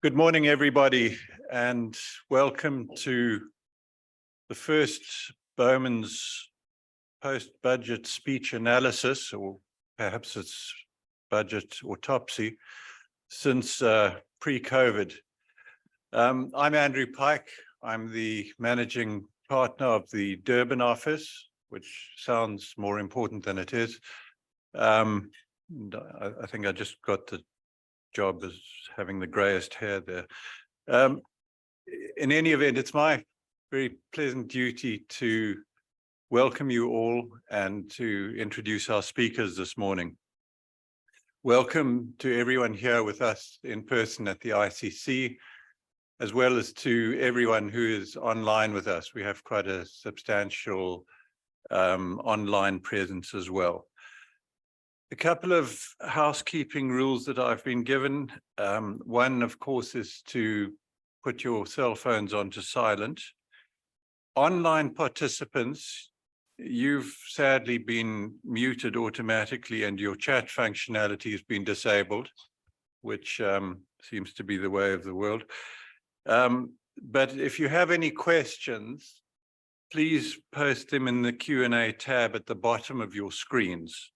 Good morning, everybody, and welcome to the first Bowman's post-budget speech analysis, or perhaps it's budget autopsy, since pre-COVID. I'm Andrew Pike. I'm the managing partner of the Durban office, which sounds more important than it is. I think I just got the job as having the greyest hair there. In any event, it's my very pleasant duty to welcome you all and to introduce our speakers this morning. Welcome to everyone here with us in person at the ICC, as well as to everyone who is online with us. We have quite a substantial online presence as well. A couple of housekeeping rules that I've been given. One, of course, is to put your cell phones onto silent. Online participants, you've sadly been muted automatically and your chat functionality has been disabled, which seems to be the way of the world. But if you have any questions, please post them in the Q&A tab at the bottom of your screens.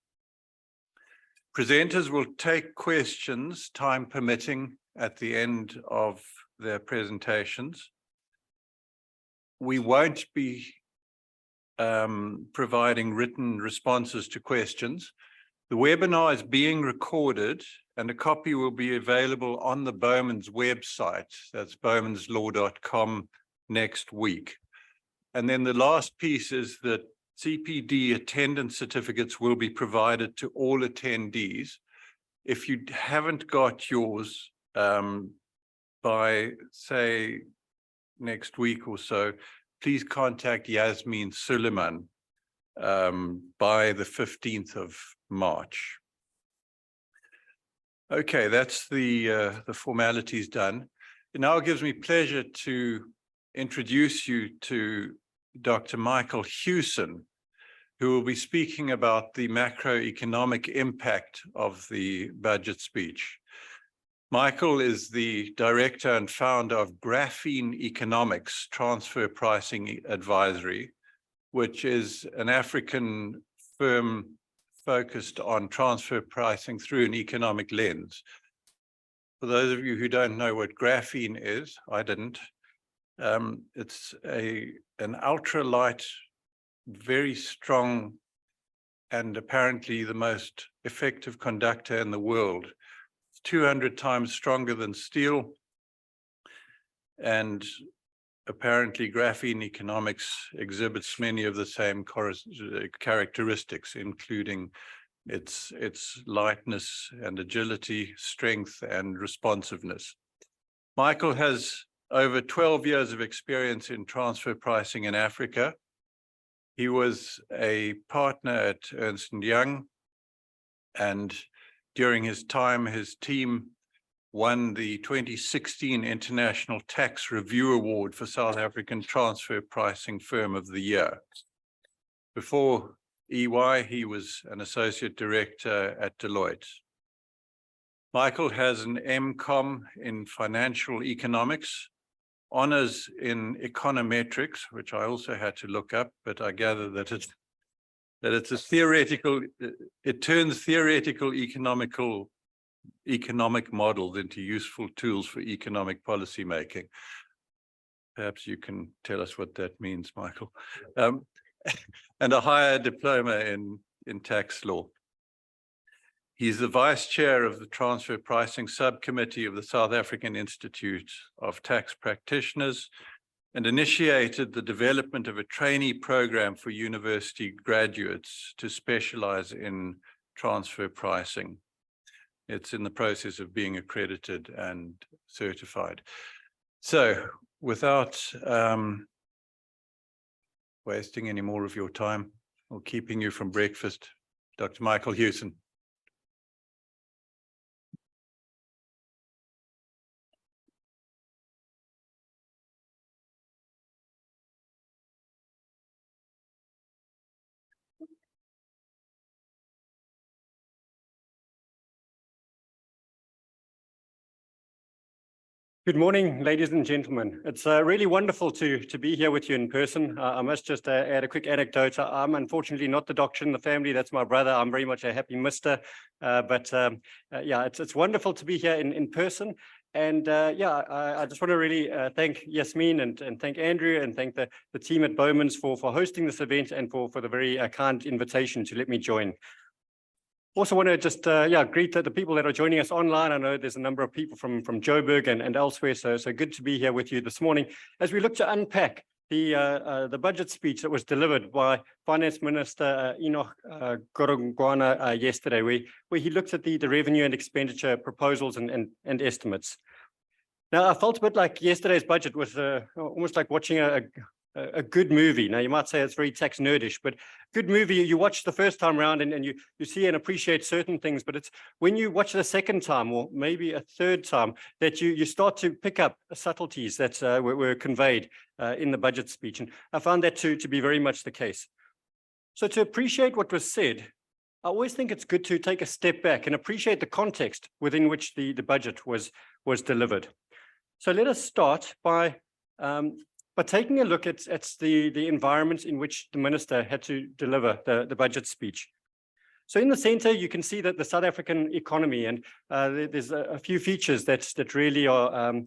Presenters will take questions, time permitting, at the end of their presentations. We won't be providing written responses to questions. The webinar is being recorded and a copy will be available on the Bowman's website. That's bowmanslaw.com next week. And then the last piece is that CPD attendance certificates will be provided to all attendees. If you haven't got yours by, say, next week or so, please contact Yasmeen Suliman by the 15th of March. Okay, that's the formalities done. It now gives me pleasure to introduce you to Dr. Michael Hewson, who will be speaking about the macroeconomic impact of the budget speech. Michael is the director and founder of Graphene Economics Transfer Pricing Advisory, which is an African firm focused on transfer pricing through an economic lens. For those of you who don't know what graphene is, I didn't. It's an ultralight, very strong, and apparently the most effective conductor in the world. It's 200 times stronger than steel, and apparently Graphene Economics exhibits many of the same characteristics, including its lightness and agility, strength and responsiveness. Michael has over 12 years of experience in transfer pricing in Africa. He was a partner at Ernst & Young, and during his time, his team won the 2016 International Tax Review Award for South African Transfer Pricing Firm of the Year. Before EY, he was an associate director at Deloitte. Michael has an MCom in financial economics, honors in econometrics, which I also had to look up, but I gather that it's a theoretical, it turns theoretical economic models into useful tools for economic policy making. Perhaps you can tell us what that means, Michael. And a higher diploma in tax law. He's the vice chair of the Transfer Pricing Subcommittee of the South African Institute of Tax Practitioners and initiated the development of a trainee program for university graduates to specialize in transfer pricing. It's in the process of being accredited and certified. So without wasting any more of your time or keeping you from breakfast, Dr. Michael Hewson. Good morning, ladies and gentlemen. It's really wonderful to be here with you in person. I must just add a quick anecdote. I'm unfortunately not the doctor in the family. That's my brother. I'm very much a happy mister. Yeah, it's wonderful to be here in person. And yeah, I just want to really thank Yasmeen and thank Andrew and thank the team at Bowman's for hosting this event and for the very kind invitation to let me join. Also want to just greet the people that are joining us online. I know there's a number of people from Joburg and elsewhere, so good to be here with you this morning as we look to unpack the budget speech that was delivered by Finance Minister Enoch Godongwana yesterday, where he looked at the revenue and expenditure proposals and estimates. Now, I felt a bit like yesterday's budget was almost like watching a good movie. Now, you might say it's very tax nerdish, but good movie, you watch the first time around and you see and appreciate certain things, but it's when you watch it a second time or maybe a third time that you start to pick up subtleties that were conveyed in the budget speech. And I found that to be very much the case. So to appreciate what was said, I always think it's good to take a step back and appreciate the context within which the budget was delivered. So let us start by taking a look at the environment in which the minister had to deliver the budget speech. So in the center, you can see that the South African economy, and there's a few features that really are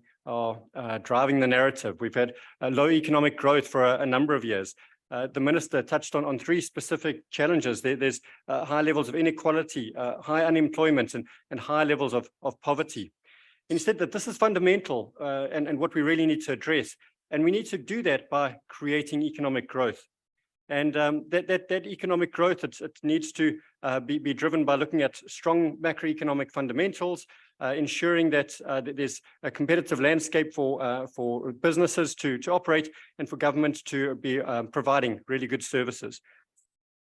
driving the narrative. We've had low economic growth for a number of years. The minister touched on three specific challenges. There's high levels of inequality, high unemployment, and high levels of poverty. And he said that this is fundamental and what we really need to address. And we need to do that by creating economic growth. And that economic growth, it needs to be driven by looking at strong macroeconomic fundamentals, ensuring that there's a competitive landscape for businesses to operate and for government to be providing really good services.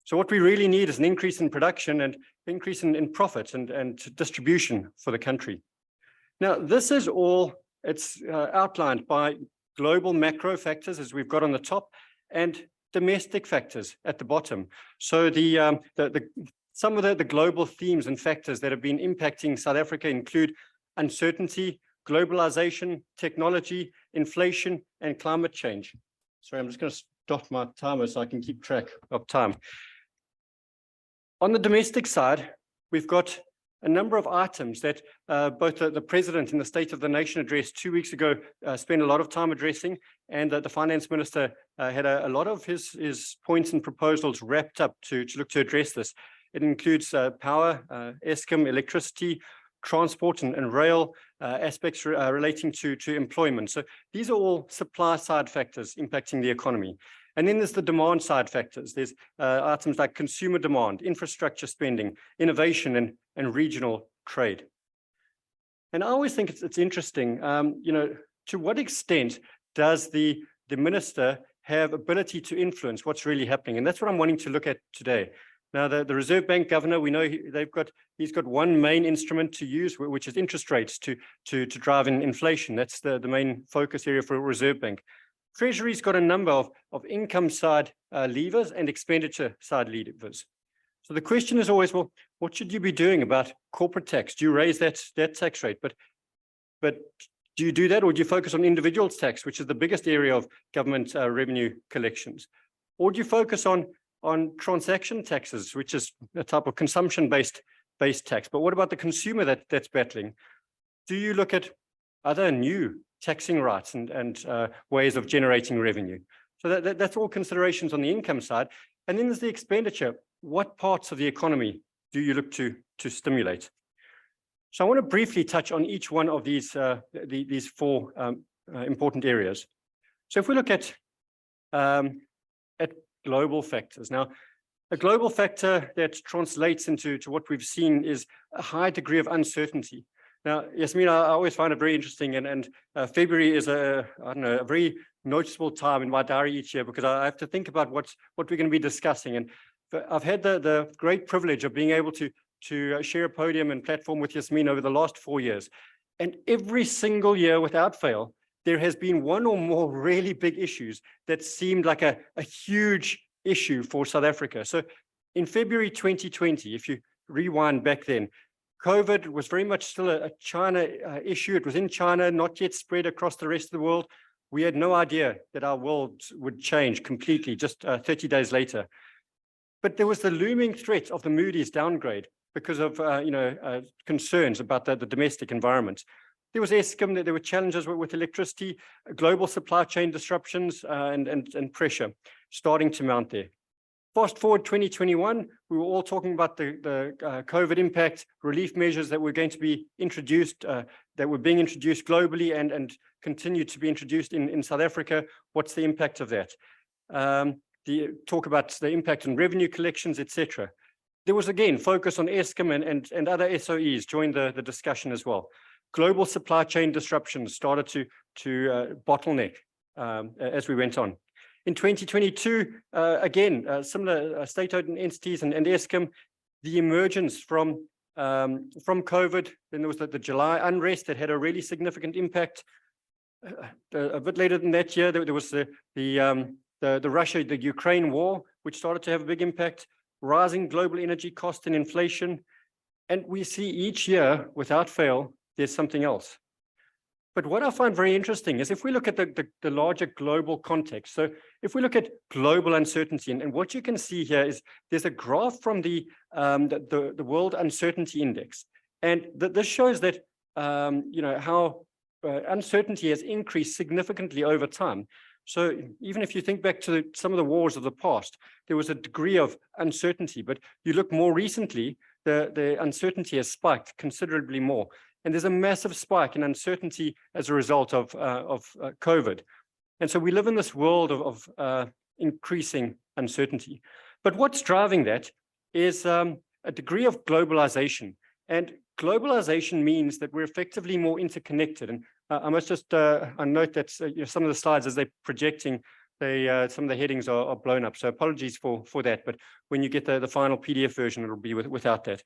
So what we really need is an increase in production and increase in profit and distribution for the country. Now, this is all, it's outlined by global macro factors, as we've got on the top, and domestic factors at the bottom. So some of the global themes and factors that have been impacting South Africa include uncertainty, globalization, technology, inflation, and climate change. Sorry, I'm just going to stop my timer so I can keep track of time. On the domestic side, we've got a number of items that both the President in the State of the Nation address 2 weeks ago spent a lot of time addressing, and the Finance Minister had a lot of his points and proposals wrapped up to look to address this. It includes power, Eskom, electricity, transport and rail aspects relating to employment. So these are all supply side factors impacting the economy. And then there's the demand side factors. There's items like consumer demand, infrastructure spending, innovation, and regional trade. And I always think it's interesting, to what extent does the minister have ability to influence what's really happening? And that's what I'm wanting to look at today. Now, the Reserve Bank governor, we know he's got one main instrument to use, which is interest rates to drive in inflation. That's the main focus area for Reserve Bank. Treasury's got a number of income side levers and expenditure side levers. So the question is always, well, what should you be doing about corporate tax? Do you raise that tax rate? But do you do that, or do you focus on individuals tax, which is the biggest area of government revenue collections? Or do you focus on transaction taxes, which is a type of consumption-based tax? But what about the consumer that's battling? Do you look at other new taxing rights and ways of generating revenue? So that's all considerations on the income side. And then there's the expenditure. What parts of the economy do you look to stimulate? So I want to briefly touch on each one of these four important areas. So if we look at global factors. Now, a global factor that translates into what we've seen is a high degree of uncertainty. Now, Yasmeen, I always find it very interesting, and February is a very noticeable time in my diary each year because I have to think about what we're going to be discussing. And I've had the great privilege of being able to share a podium and platform with Yasmeen over the last 4 years. And every single year, without fail, there has been one or more really big issues that seemed like a huge issue for South Africa. So in February 2020, if you rewind back then, COVID was very much still a China issue. It was in China, not yet spread across the rest of the world. We had no idea that our world would change completely just 30 days later. But there was the looming threat of the Moody's downgrade because of concerns about the domestic environment. There was Eskom, there were challenges with electricity, global supply chain disruptions and pressure starting to mount there. Fast forward 2021, we were all talking about the COVID impact, relief measures that were going to be introduced, that were being introduced globally and continue to be introduced in South Africa. What's the impact of that? The talk about the impact on revenue collections, etc. There was again focus on Eskom and other SOEs joined the discussion as well. Global supply chain disruptions started to bottleneck as we went on. In 2022, again, similar state-owned entities and Eskom, the emergence from COVID. Then there was the July unrest that had a really significant impact. A bit later than that year, there was the Russia-Ukraine war, which started to have a big impact. Rising global energy cost and inflation, and we see each year, without fail, there's something else. But what I find very interesting is if we look at the larger global context, so if we look at global uncertainty, and what you can see here is there's a graph from the World Uncertainty Index, and this shows that how uncertainty has increased significantly over time. So even if you think back to some of the wars of the past, there was a degree of uncertainty, but you look more recently, the uncertainty has spiked considerably more. And there's a massive spike in uncertainty as a result of COVID. And so we live in this world of increasing uncertainty. But what's driving that is a degree of globalization. And globalization means that we're effectively more interconnected. And I must just note that some of the slides as they're projecting, some of the headings are blown up. So apologies for that. But when you get the final PDF version, it'll be without that.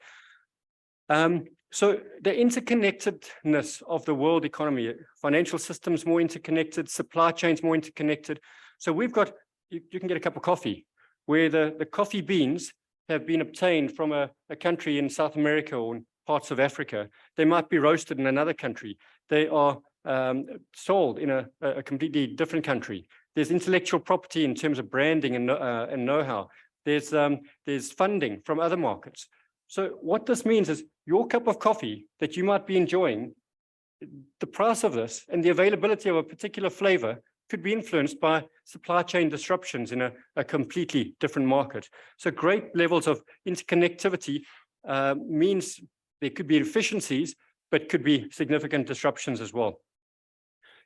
So the interconnectedness of the world economy, financial systems more interconnected, supply chains more interconnected. So we've got, you can get a cup of coffee, where the coffee beans have been obtained from a country in South America or in parts of Africa. They might be roasted in another country. They are sold in a completely different country. There's intellectual property in terms of branding and know-how. There's funding from other markets. So what this means is your cup of coffee that you might be enjoying, the price of this and the availability of a particular flavor could be influenced by supply chain disruptions in a completely different market. So great levels of interconnectivity means there could be efficiencies, but could be significant disruptions as well.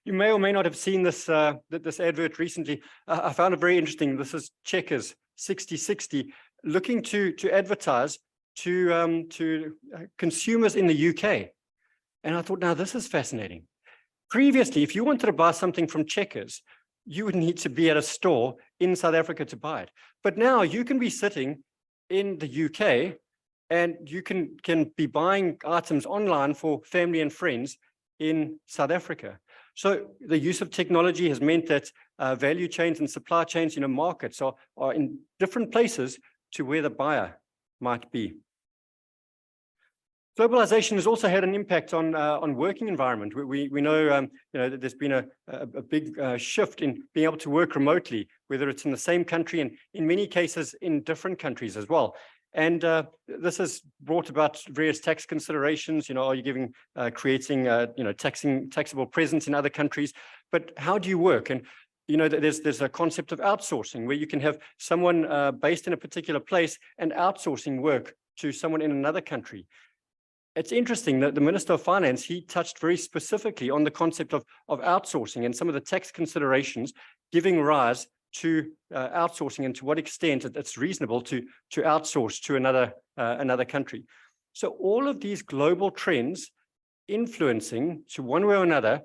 You may or may not have seen this this advert recently. I found it very interesting. This is Checkers 60/60 looking to advertise to consumers in the UK. And I thought, now this is fascinating. Previously, if you wanted to buy something from Checkers, you would need to be at a store in South Africa to buy it. But now you can be sitting in the UK and you can be buying items online for family and friends in South Africa. So the use of technology has meant that value chains and supply chains, markets are in different places to where the buyer might be. Globalization has also had an impact on working environment. We know, that there's been a big shift in being able to work remotely, whether it's in the same country and in many cases in different countries as well. And this has brought about various tax considerations. Are you creating taxable presence in other countries? But how do you work? And there's a concept of outsourcing where you can have someone based in a particular place and outsourcing work to someone in another country. It's interesting that the Minister of Finance, he touched very specifically on the concept of outsourcing and some of the tax considerations giving rise to outsourcing and to what extent it's reasonable to outsource to another country. So all of these global trends influencing to one way or another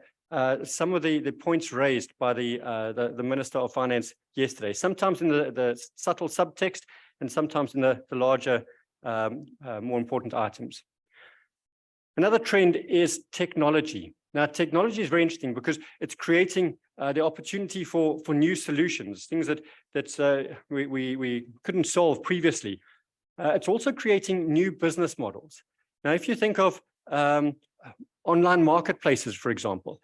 some of the points raised by the Minister of Finance yesterday, sometimes in the subtle subtext and sometimes in the larger, more important items. Another trend is technology. Now, technology is very interesting because it's creating the opportunity for new solutions, things that we couldn't solve previously. It's also creating new business models. Now, if you think of online marketplaces, for example,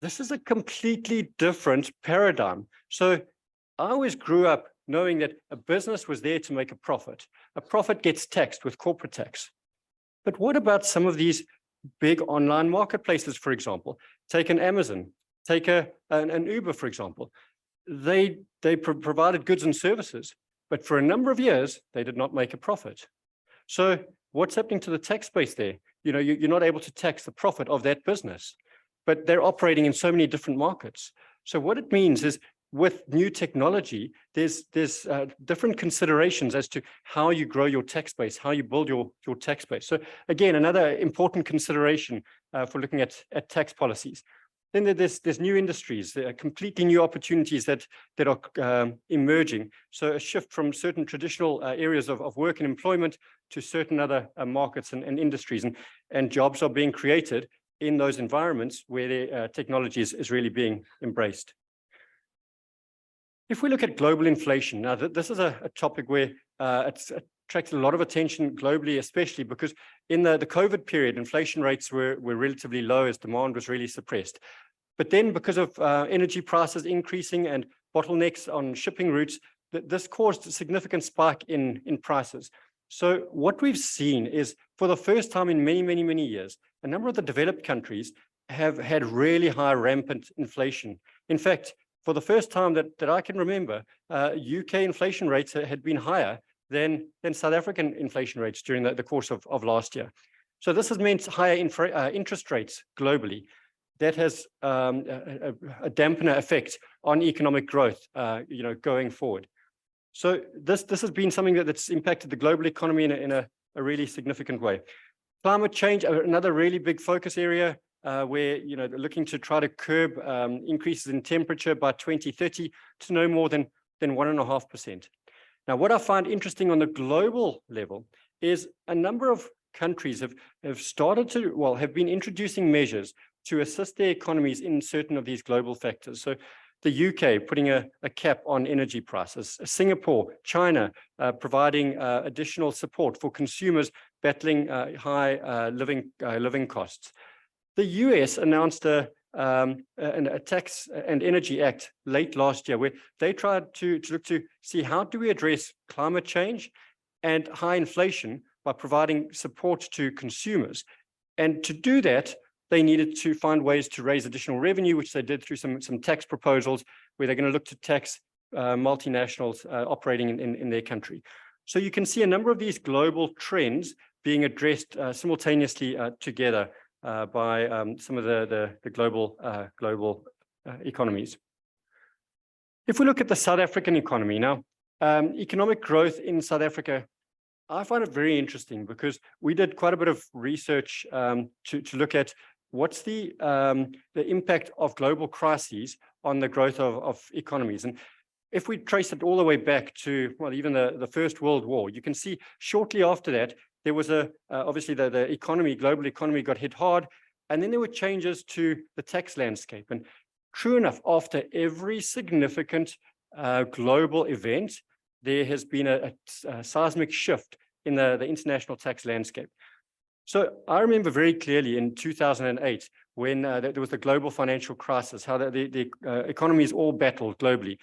this is a completely different paradigm. So I always grew up knowing that a business was there to make a profit. A profit gets taxed with corporate tax. But what about some of these big online marketplaces, for example? Take an Amazon, take an Uber, for example. They provided goods and services, but for a number of years, they did not make a profit. So what's happening to the tax base there? You know, you're not able to tax the profit of that business, but they're operating in so many different markets. So what it means is with new technology, there's different considerations as to how you grow your tax base, how you build your tax base. So again, another important consideration for looking at tax policies. Then there's new industries, there are completely new opportunities that are emerging. So a shift from certain traditional areas of work and employment to certain other markets and industries, and jobs are being created in those environments where the technology is really being embraced. If we look at global inflation, now this is a topic where it's attracted a lot of attention globally, especially because in the COVID period, inflation rates were relatively low as demand was really suppressed. But then because of energy prices increasing and bottlenecks on shipping routes, this caused a significant spike in prices. So what we've seen is for the first time in many years, a number of the developed countries have had really high rampant inflation. In fact, for the first time that I can remember, UK inflation rates had been higher than South African inflation rates during the course of last year. So this has meant higher interest rates globally. That has a dampener effect on economic growth, going forward. So this has been something that's impacted the global economy in a really significant way. Climate change, another really big focus area where they're looking to try to curb increases in temperature by 2030 to no more than 1.5%. Now, what I find interesting on the global level is a number of countries have started to, have been introducing measures to assist their economies in certain of these global factors. So the UK putting a cap on energy prices, Singapore, China providing additional support for consumers battling high living costs. The US announced a tax and energy act late last year where they tried to look to see how do we address climate change and high inflation by providing support to consumers. And to do that, they needed to find ways to raise additional revenue, which they did through some tax proposals where they're going to look to tax multinationals operating in their country. So you can see a number of these global trends being addressed simultaneously together by some of the global economies. If we look at the South African economy now, economic growth in South Africa, I find it very interesting because we did quite a bit of research to look at what's the impact of global crises on the growth of economies. And if we trace it all the way back to, even the First World War, you can see shortly after that, there was obviously the global economy got hit hard, and then there were changes to the tax landscape. And true enough, after every significant global event, there has been a seismic shift in the international tax landscape. So I remember very clearly in 2008, when there was the global financial crisis, how the economies all battled globally.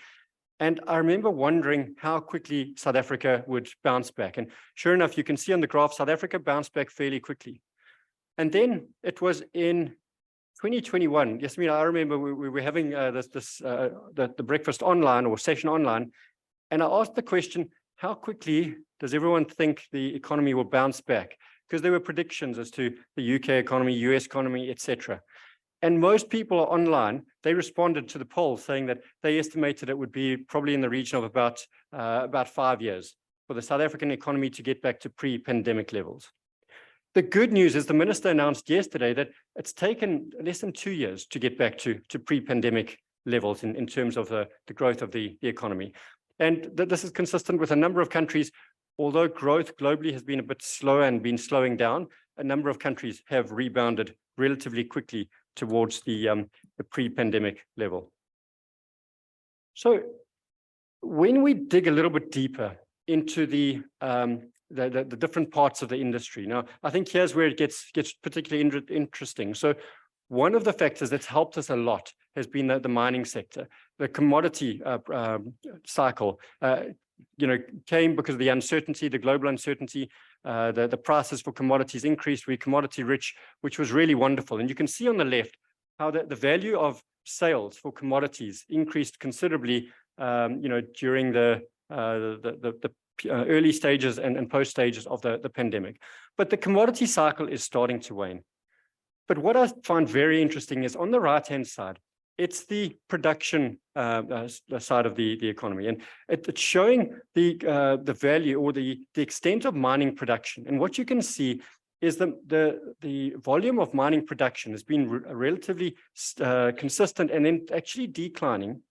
And I remember wondering how quickly South Africa would bounce back. And sure enough, you can see on the graph, South Africa bounced back fairly quickly. And then it was in 2021. Yasmeen, I remember we were having the breakfast online or session online. And I asked the question, how quickly does everyone think the economy will bounce back? Because there were predictions as to the UK economy, US economy, etc. And most people are online, they responded to the poll saying that they estimated it would be probably in the region of about 5 years for the South African economy to get back to pre-pandemic levels. The good news is the minister announced yesterday that it's taken less than 2 years to get back to pre-pandemic levels in terms of the growth of the economy. And this is consistent with a number of countries. Although growth globally has been a bit slower and been slowing down, a number of countries have rebounded relatively quickly towards the pre-pandemic level. So when we dig a little bit deeper into the the different parts of the industry. Now, I think here's where it gets particularly interesting. So one of the factors that's helped us a lot has been the mining sector. The commodity cycle, came because of the uncertainty, the global uncertainty. The prices for commodities increased. We're commodity rich, which was really wonderful. And you can see on the left how the value of sales for commodities increased considerably, during the early stages and post stages of the pandemic. But the commodity cycle is starting to wane. But what I find very interesting is on the right-hand side, it's the production side of the economy, and it's showing the value or the extent of mining production. And what you can see is the volume of mining production has been relatively consistent and then actually declining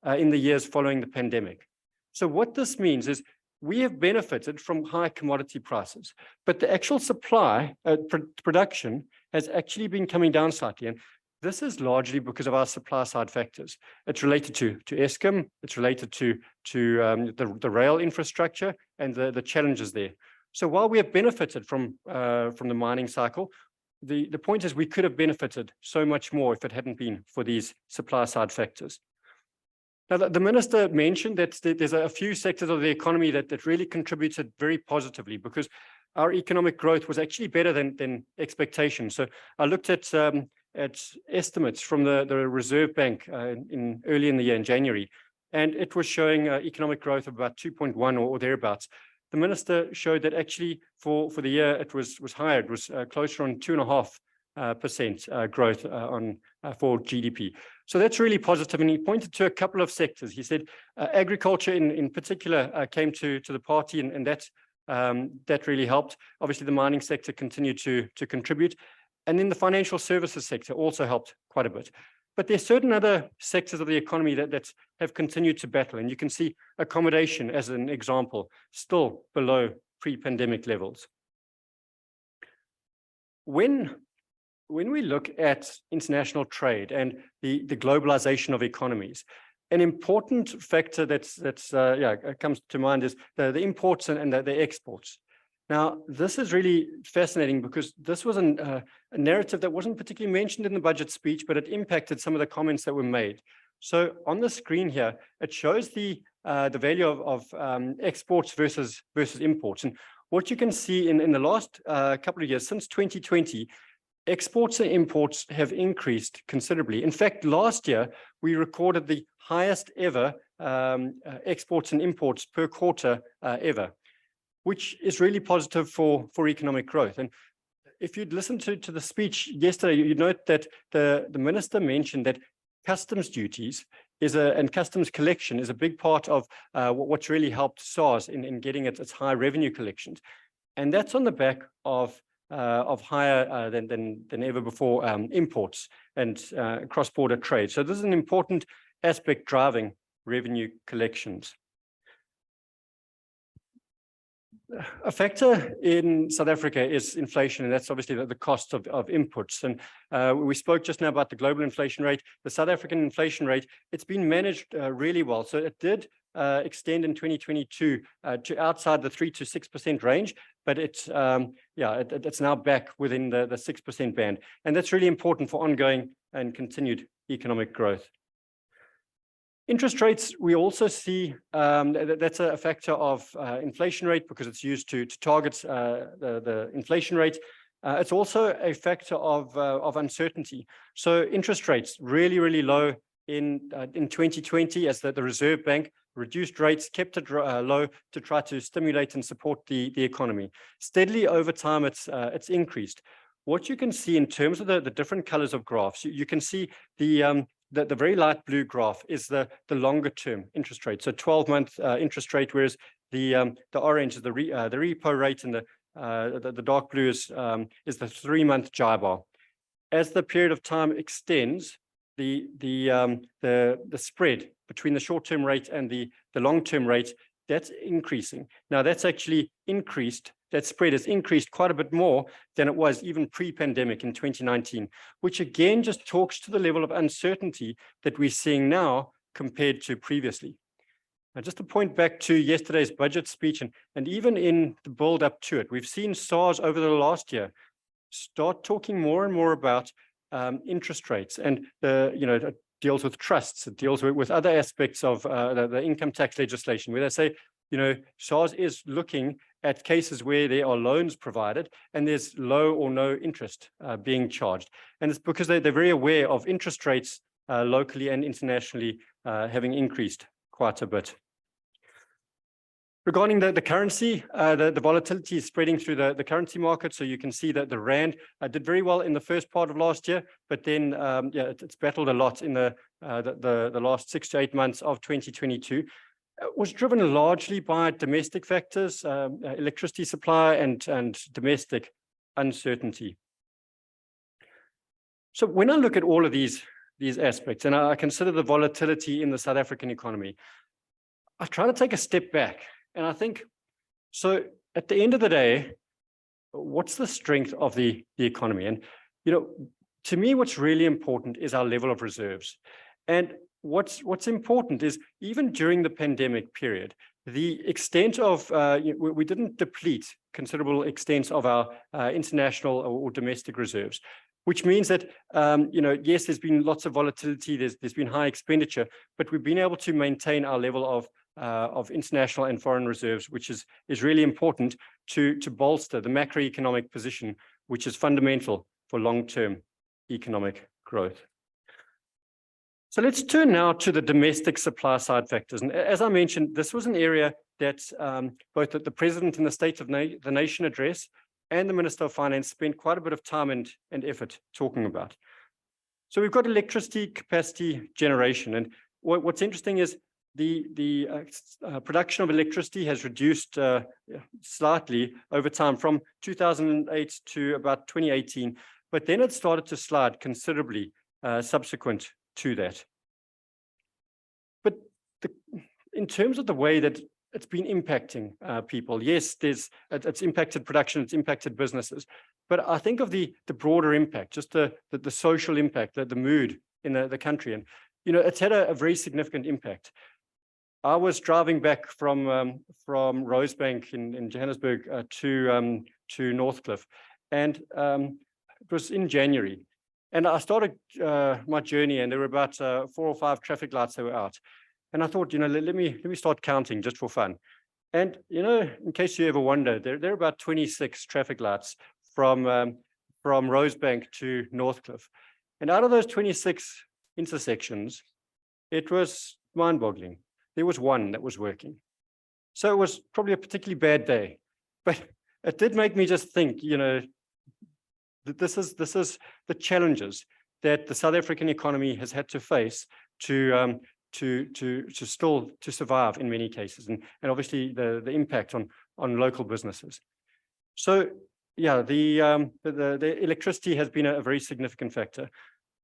in the years following the pandemic. So what this means is we have benefited from high commodity prices, but the actual supply production has actually been coming down slightly. And this is largely because of our supply side factors. It's related to Eskom, it's related to the rail infrastructure and the challenges there. So while we have benefited from the mining cycle, the point is we could have benefited so much more if it hadn't been for these supply side factors. Now, the minister mentioned that there's a few sectors of the economy that really contributed very positively because our economic growth was actually better than expectations. So I looked at estimates from the Reserve Bank early in the year in January, and it was showing economic growth of about 2.1 or thereabouts. The minister showed that actually for the year it was higher. It was closer on 2.5% growth for GDP. So that's really positive. And he pointed to a couple of sectors. He said agriculture in particular came to the party, and that really helped. Obviously, the mining sector continued to contribute. And then the financial services sector also helped quite a bit. But there are certain other sectors of the economy that have continued to battle. And you can see accommodation as an example, still below pre-pandemic levels. When we look at international trade and the globalization of economies, an important factor that comes to mind is the imports and the exports. Now, this is really fascinating because this was a narrative that wasn't particularly mentioned in the budget speech, but it impacted some of the comments that were made. So on the screen here, it shows the value of exports versus imports. And what you can see in the last couple of years, since 2020, exports and imports have increased considerably. In fact, last year, we recorded the highest ever exports and imports per quarter ever, which is really positive for economic growth. And if you'd listened to the speech yesterday, you'd note that the minister mentioned that customs duties and customs collection is a big part of what's really helped SARS in getting its high revenue collections. And that's on the back of higher than ever before imports and cross-border trade. So this is an important aspect driving revenue collections. A factor in South Africa is inflation, and that's obviously the cost of inputs. And we spoke just now about the global inflation rate. The South African inflation rate, it's been managed really well. So it did extend in 2022 to outside the 3 to 6% range, but it's now back within the 6% band. And that's really important for ongoing and continued economic growth. Interest rates, we also see that's a factor of inflation rate because it's used to target the inflation rate. It's also a factor of uncertainty. So interest rates really, really low in 2020 as the Reserve Bank reduced rates, kept it low to try to stimulate and support the economy. Steadily over time, it's increased. What you can see in terms of the different colors of graphs, you can see the very light blue graph is the longer term interest rate. So 12-month interest rate, whereas the orange is the repo rate, and the dark blue is the 3-month JIBAR. As the period of time extends, the spread between the short-term rate and the long-term rate, that's increasing. Now that's actually increased. That spread has increased quite a bit more than it was even pre-pandemic in 2019, which again just talks to the level of uncertainty that we're seeing now compared to previously. just to point back to yesterday's budget speech, and even in the build up to it, we've seen SARS over the last year start talking more and more about interest rates, and it deals with trusts, it deals with other aspects of the income tax legislation, where they say, SARS is looking at cases where there are loans provided and there's low or no interest being charged. And it's because they're very aware of interest rates locally and internationally having increased quite a bit. Regarding the currency, the volatility is spreading through the currency market. So you can see that the rand did very well in the first part of last year, but then it's battled a lot in the last 6 to 8 months of 2022. It was driven largely by domestic factors, electricity supply and domestic uncertainty. So when I look at all of these aspects, and I consider the volatility in the South African economy, I try to take a step back. And I think, so at the end of the day, what's the strength of the economy? And, to me, what's really important is our level of reserves. And what's important is even during the pandemic period, the extent of, we didn't deplete considerable extents of our international or domestic reserves, which means that, yes, there's been lots of volatility, there's been high expenditure, but we've been able to maintain our level of international and foreign reserves, which is really important to bolster the macroeconomic position, which is fundamental for long-term economic growth. So let's turn now to the domestic supply side factors. And as I mentioned, this was an area that both the President in the State of the Nation address and the Minister of Finance spent quite a bit of time and effort talking about. So we've got electricity capacity generation. And what's interesting is the production of electricity has reduced slightly over time from 2008 to about 2018, but then it started to slide considerably subsequent to that. But in terms of the way that it's been impacting people, yes, it's impacted production, it's impacted businesses, but I think of the broader impact, just the social impact, the mood in the country, and it's had a very significant impact. I was driving back from Rosebank in Johannesburg to Northcliffe, and it was in January. And I started my journey, and there were about 4 or 5 traffic lights that were out. And I thought, let me start counting just for fun. And in case you ever wonder, there are about 26 traffic lights from Rosebank to Northcliffe. And out of those 26 intersections, it was mind-boggling. There was one that was working. So it was probably a particularly bad day, but it did make me just think, that this is the challenges that the South African economy has had to face to survive in many cases, and obviously the impact on local businesses. So yeah, the electricity has been a very significant factor.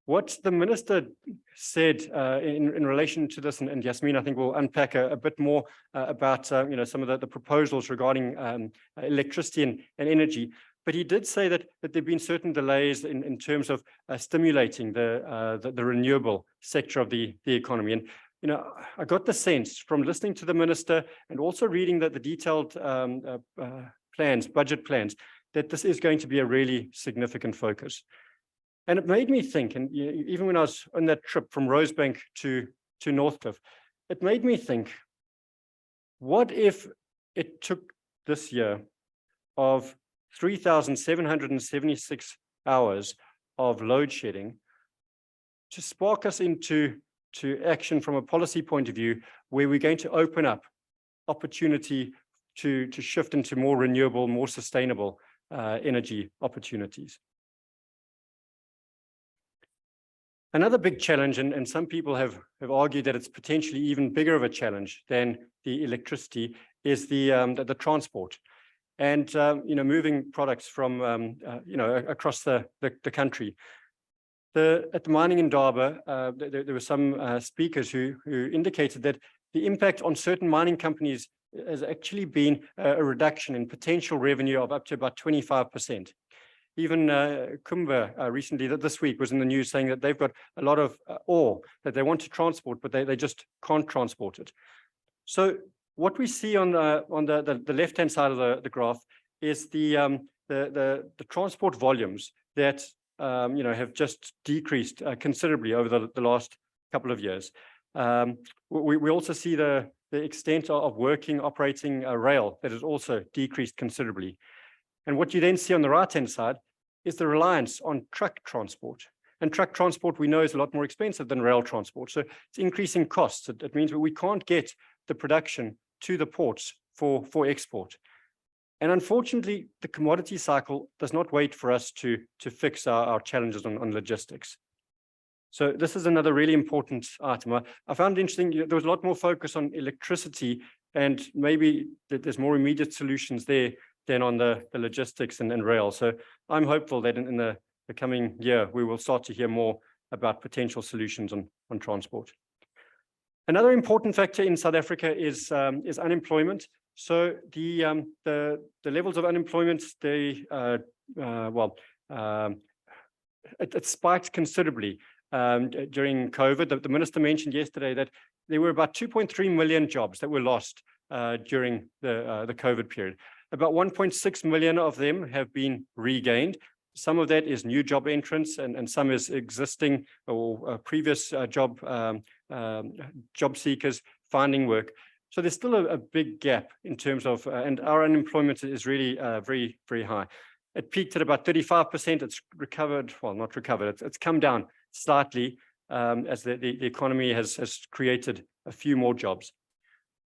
What the minister said in relation to this, and Yasmeen, I think, will unpack a bit more about some of the proposals regarding electricity and energy. But he did say that there have been certain delays in terms of stimulating the renewable sector of the economy. And I got the sense from listening to the minister and also reading the detailed budget plans, that this is going to be a really significant focus. And it made me think, and even when I was on that trip from Rosebank to Northcliffe, it made me think, what if it took this year of 3,776 hours of load shedding to spark us into action from a policy point of view, where we're going to open up opportunity to shift into more renewable, more sustainable energy opportunities. Another big challenge, and some people have argued that it's potentially even bigger of a challenge than the electricity, is the transport. And moving products from across the country. At the mining in Durban, there were some speakers who indicated that the impact on certain mining companies has actually been a reduction in potential revenue of up to about 25%. Even Kumba recently, this week, was in the news saying that they've got a lot of ore that they want to transport, but they just can't transport it. So what we see on the left-hand side of the graph is the transport volumes that have just decreased considerably over the last couple of years. We also see the extent of operating rail that has also decreased considerably. And what you then see on the right-hand side is the reliance on truck transport. And truck transport, we know, is a lot more expensive than rail transport. So it's increasing costs. It means that we can't get the production to the ports for export. And unfortunately, the commodity cycle does not wait for us to fix our challenges on logistics. So this is another really important item. I found it interesting, there was a lot more focus on electricity, and maybe there's more immediate solutions there than on the logistics and rail. So I'm hopeful that in the coming year, we will start to hear more about potential solutions on transport. Another important factor in South Africa is unemployment. So the levels of unemployment, it spiked considerably during COVID. The minister mentioned yesterday that there were about 2.3 million jobs that were lost during the COVID period. About 1.6 million of them have been regained. Some of that is new job entrants, and some is existing or previous job seekers finding work. So there's still a big gap in terms of, and our unemployment is really very, very high. It peaked at about 35%. It's recovered, well, not recovered, it's come down slightly as the economy has created a few more jobs.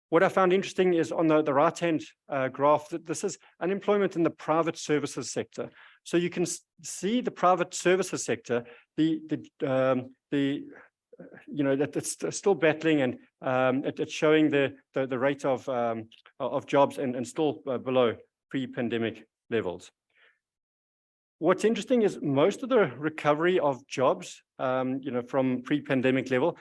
What I found interesting is on the right-hand graph that this is unemployment in the private services sector. So you can see the private services sector, that it's still battling, and it's showing the rate of jobs and still below pre-pandemic levels. What's interesting is most of the recovery of jobs, from pre-pandemic level,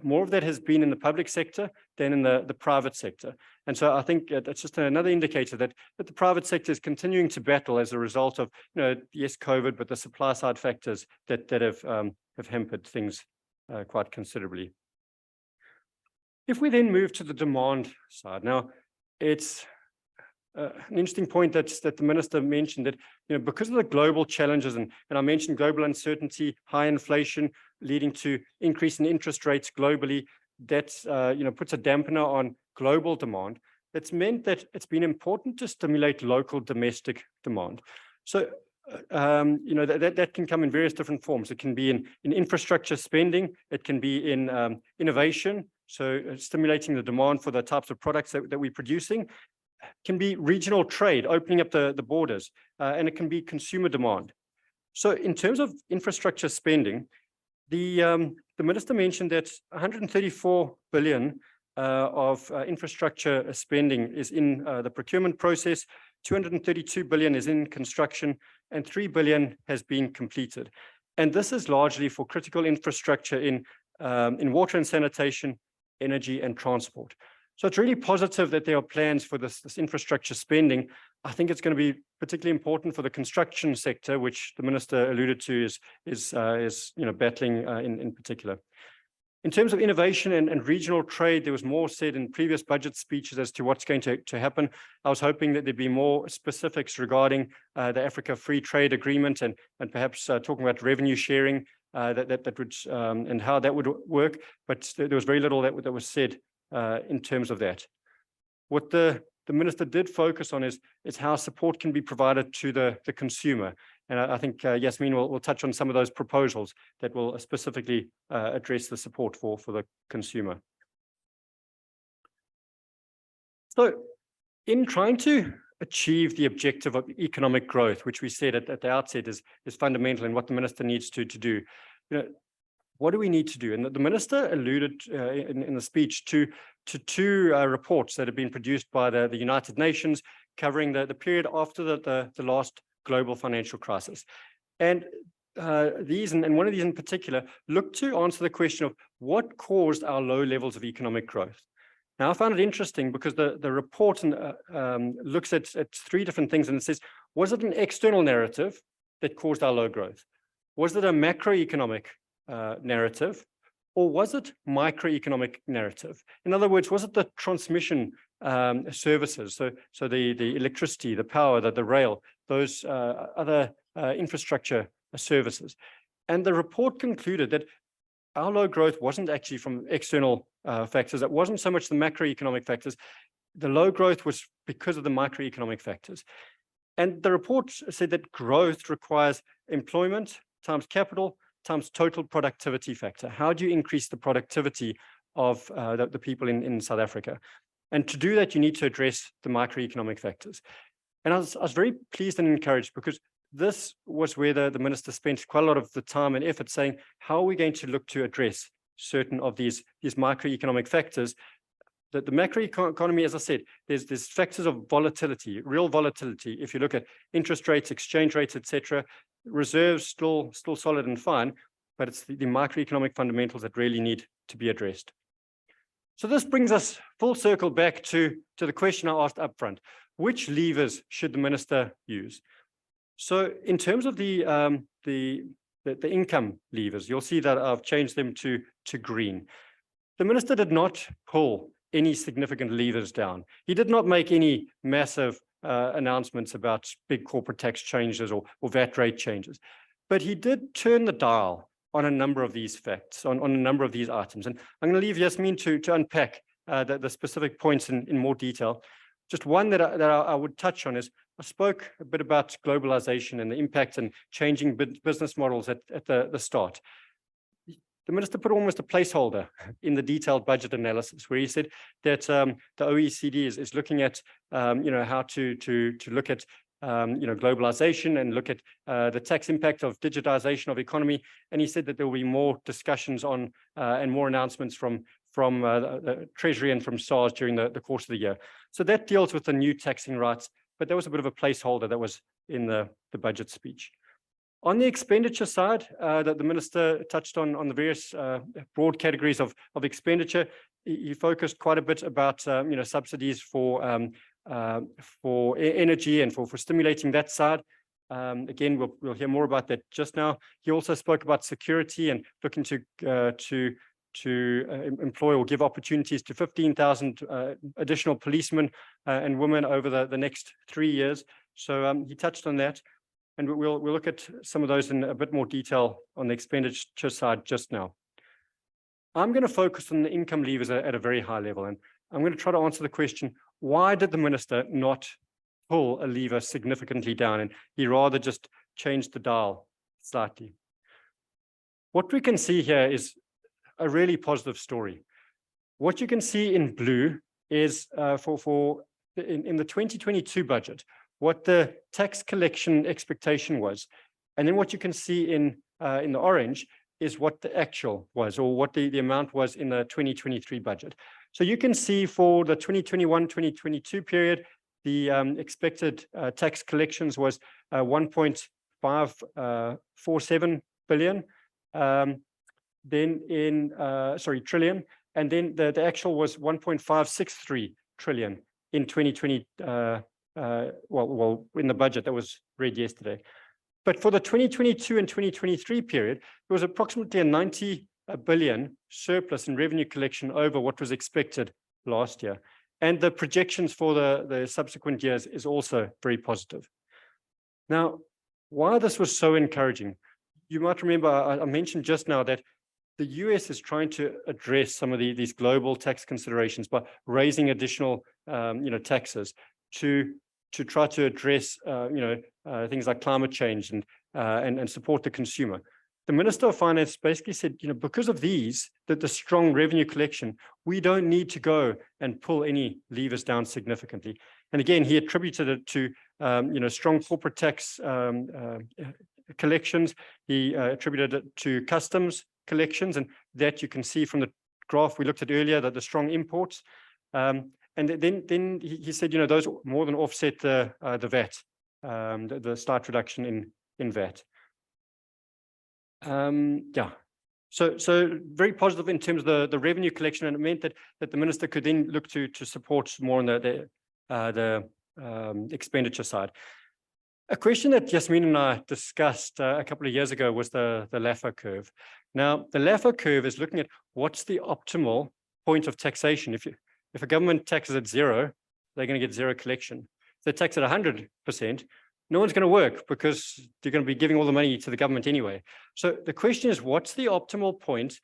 more of that has been in the public sector than in the private sector. And so I think it's just another indicator that the private sector is continuing to battle as a result of, yes, COVID, but the supply side factors that have hampered things quite considerably. If we then move to the demand side, now it's an interesting point that the minister mentioned that, because of the global challenges, and I mentioned global uncertainty, high inflation leading to increase in interest rates globally, that puts a dampener on global demand. That's meant that it's been important to stimulate local domestic demand. So that can come in various different forms. It can be in infrastructure spending, it can be in innovation, so stimulating the demand for the types of products that we're producing. Can be regional trade, opening up the borders, and it can be consumer demand. So in terms of infrastructure spending, the minister mentioned that 134 billion of infrastructure spending is in the procurement process, 232 billion is in construction, and 3 billion has been completed. And this is largely for critical infrastructure in water and sanitation, energy and transport. So it's really positive that there are plans for this infrastructure spending. I think it's going to be particularly important for the construction sector, which the minister alluded to is battling in particular. In terms of innovation and regional trade, there was more said in previous budget speeches as to what's going to happen. I was hoping that there'd be more specifics regarding the Africa Free Trade Agreement and perhaps talking about revenue sharing that would and how that would work. But there was very little that was said in terms of that. What the minister did focus on is how support can be provided to the consumer. And I think Yasmeen will touch on some of those proposals that will specifically address the support for the consumer. So in trying to achieve the objective of economic growth, which we said at the outset is fundamental in what the minister needs to do, what do we need to do? And the minister alluded in the speech to two reports that have been produced by the United Nations covering the period after the last global financial crisis. And these, and one of these in particular, look to answer the question of what caused our low levels of economic growth. Now, I found it interesting because the report looks at three different things, and it says, was it an external narrative that caused our low growth? Was it a macroeconomic narrative, or was it microeconomic narrative? In other words, was it the transmission services, so the electricity, the power, the rail, those other infrastructure services? And the report concluded that our low growth wasn't actually from external factors. It wasn't so much the macroeconomic factors. The low growth was because of the microeconomic factors. And the report said that growth requires employment times capital times total productivity factor. How do you increase the productivity of the people in South Africa? And to do that, you need to address the microeconomic factors. And I was very pleased and encouraged, because this was where the minister spent quite a lot of the time and effort saying, how are we going to look to address certain of these microeconomic factors? That the macroeconomy, as I said, there's factors of volatility, real volatility. If you look at interest rates, exchange rates, etc., reserves still solid and fine, but it's the macroeconomic fundamentals that really need to be addressed. So this brings us full circle back to the question I asked up front. Which levers should the minister use? So in terms of the income levers, you'll see that I've changed them to green. The minister did not pull any significant levers down. He did not make any massive announcements about big corporate tax changes or VAT rate changes, but he did turn the dial on a number of these facts, on a number of these items. And I'm going to leave Yasmeen to unpack the specific points in more detail. Just one that I would touch on is, I spoke a bit about globalization and the impact and changing business models at the start. The minister put almost a placeholder in the detailed budget analysis, where he said that the OECD is looking at how to look at globalization and look at the tax impact of digitization of economy. And he said that there will be more discussions on and more announcements from the Treasury and from SARS during the course of the year. So that deals with the new taxing rights, but there was a bit of a placeholder that was in the budget speech. On the expenditure side, that the minister touched on the various broad categories of expenditure, he focused quite a bit about subsidies for energy and for stimulating that side. Again, we'll hear more about that just now. He also spoke about security and looking to employ or give opportunities to 15,000 additional policemen and women over the next 3 years. So he touched on that. And we'll look at some of those in a bit more detail on the expenditure side just now. I'm going to focus on the income levers at a very high level, and I'm going to try to answer the question, why did the minister not pull a lever significantly down, and he rather just changed the dial slightly? What we can see here is a really positive story. What you can see in blue is in the 2022 budget, what the tax collection expectation was. And then what you can see in the orange is what the actual was, or what the amount was in the 2023 budget. So you can see for the 2021-2022 period, the expected tax collections was 1.547 billion, trillion, and then the actual was 1.563 trillion in 2020. In the budget that was read yesterday. But for the 2022 and 2023 period, there was approximately a 90 billion surplus in revenue collection over what was expected last year. And the projections for the subsequent years is also very positive. Now, why this was so encouraging, you might remember I mentioned just now that the US is trying to address some of these global tax considerations by raising additional taxes to try to address things like climate change and support the consumer. The Minister of Finance basically said, because of these, that the strong revenue collection, we don't need to go and pull any levers down significantly. And again, he attributed it to strong corporate tax collections. He attributed it to customs collections, and that you can see from the graph we looked at earlier, that the strong imports. And then he said, those more than offset the VAT, the slight reduction in VAT. So very positive in terms of the revenue collection, and it meant that the minister could then look to support more on the expenditure side. A question that Yasmeen and I discussed a couple of years ago was the Laffer curve. Now, the Laffer curve is looking at what's the optimal point of taxation. If a government taxes at 0, they're going to get 0 collection. If they tax at 100%, no one's going to work because they're going to be giving all the money to the government anyway. So the question is, what's the optimal point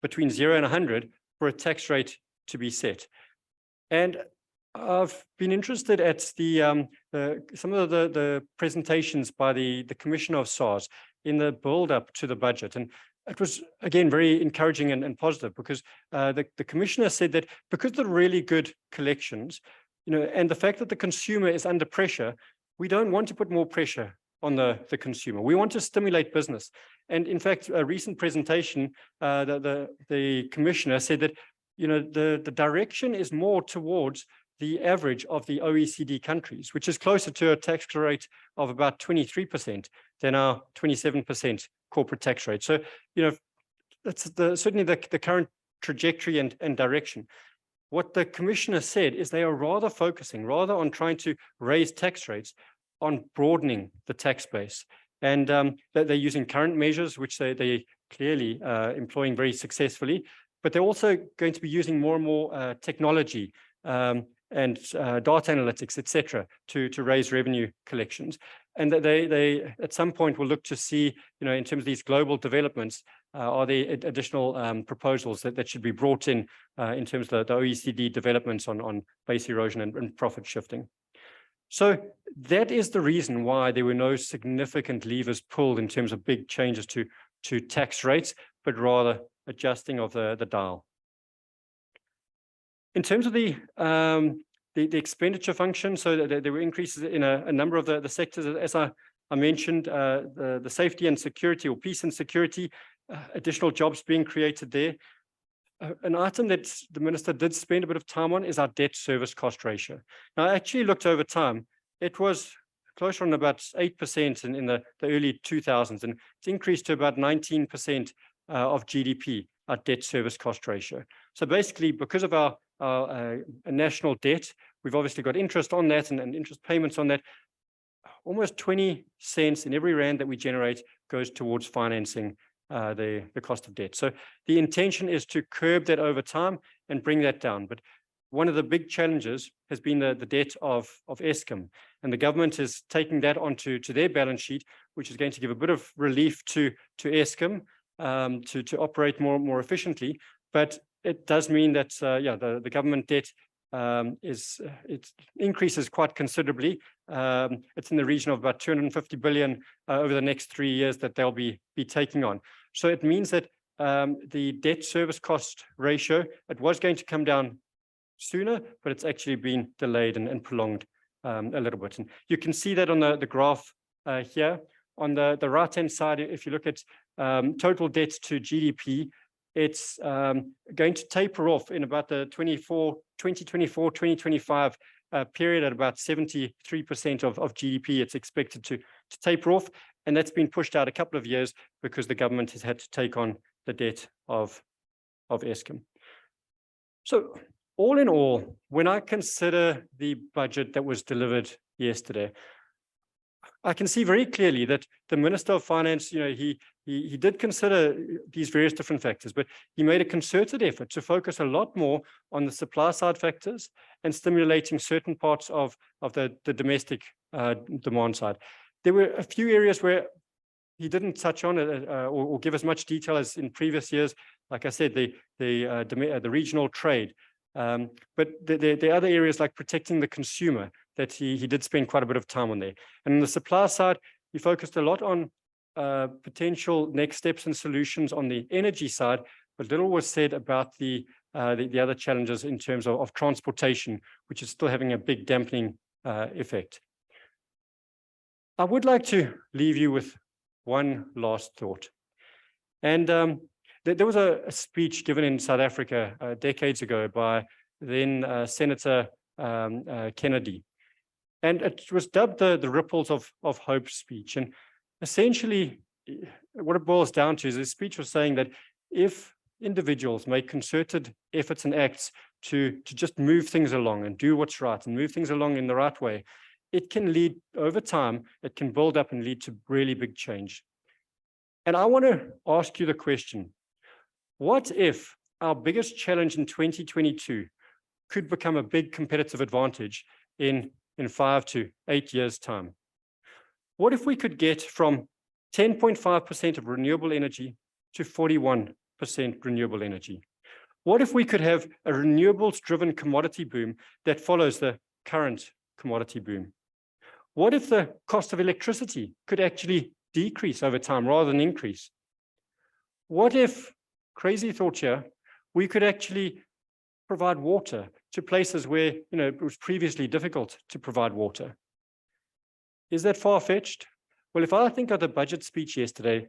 between 0 and 100 for a tax rate to be set? And I've been interested at some of the presentations by the Commissioner of SARS in the build-up to the budget. And it was, again, very encouraging and positive because the Commissioner said that because of the really good collections, and the fact that the consumer is under pressure, we don't want to put more pressure on the consumer. We want to stimulate business. And in fact, a recent presentation, the Commissioner said that, the direction is more towards the average of the OECD countries, which is closer to a tax rate of about 23% than our 27% corporate tax rate. So, that's certainly the current trajectory and direction. What the Commissioner said is they are rather focusing on trying to raise tax rates, on broadening the tax base. And that they're using current measures, which they clearly employing very successfully, but they're also going to be using more and more technology and data analytics, et cetera, to raise revenue collections. And that they at some point will look to see, in terms of these global developments, are there additional proposals that should be brought in terms of the OECD developments on base erosion and profit shifting. So that is the reason why there were no significant levers pulled in terms of big changes to tax rates, but rather adjusting of the dial. In terms of the expenditure function, so there were increases in a number of the sectors, as I mentioned, the safety and security, or peace and security, additional jobs being created there. An item that the Minister did spend a bit of time on is our debt service cost ratio. Now, I actually looked over time. It was closer on about 8% in the early 2000s, and it's increased to about 19% of GDP, our debt service cost ratio. So basically, because of our national debt, we've obviously got interest on that and interest payments on that. Almost 20 cents in every rand that we generate goes towards financing the cost of debt. So the intention is to curb that over time and bring that down. But one of the big challenges has been the debt of Eskom, and the government is taking that onto their balance sheet, which is going to give a bit of relief to Eskom to operate more efficiently. But it does mean that the government debt it increases quite considerably. It's in the region of about 250 billion over the next 3 years that they'll be taking on. So it means that the debt service cost ratio, it was going to come down sooner, but it's actually been delayed and prolonged a little bit. And you can see that on the graph here. On the right-hand side, if you look at total debt to GDP, it's going to taper off in about the 2024-2025 period at about 73% of GDP. It's expected to taper off, and that's been pushed out a couple of years because the government has had to take on the debt of Eskom. So all in all, when I consider the budget that was delivered yesterday, I can see very clearly that the Minister of Finance, he did consider these various different factors, but he made a concerted effort to focus a lot more on the supply side factors and stimulating certain parts of the domestic demand side. There were a few areas where he didn't touch on or give as much detail as in previous years. Like I said, the regional trade. But there are other areas like protecting the consumer that he did spend quite a bit of time on there. And on the supply side, he focused a lot on potential next steps and solutions on the energy side, but little was said about the other challenges in terms of transportation, which is still having a big dampening effect. I would like to leave you with one last thought. And there was a speech given in South Africa decades ago by then Senator Kennedy. And it was dubbed the Ripples of Hope speech. And essentially, what it boils down to is this speech was saying that if individuals make concerted efforts and acts to just move things along and do what's right and move things along in the right way, it can lead over time, it can build up and lead to really big change. And I want to ask you the question, what if our biggest challenge in 2022 could become a big competitive advantage in 5 to 8 years' time? What if we could get from 10.5% of renewable energy to 41% renewable energy? What if we could have a renewables-driven commodity boom that follows the current commodity boom? What if the cost of electricity could actually decrease over time rather than increase? What if, crazy thought here, we could actually provide water to places where it was previously difficult to provide water? Is that far-fetched? Well, if I think of the budget speech yesterday,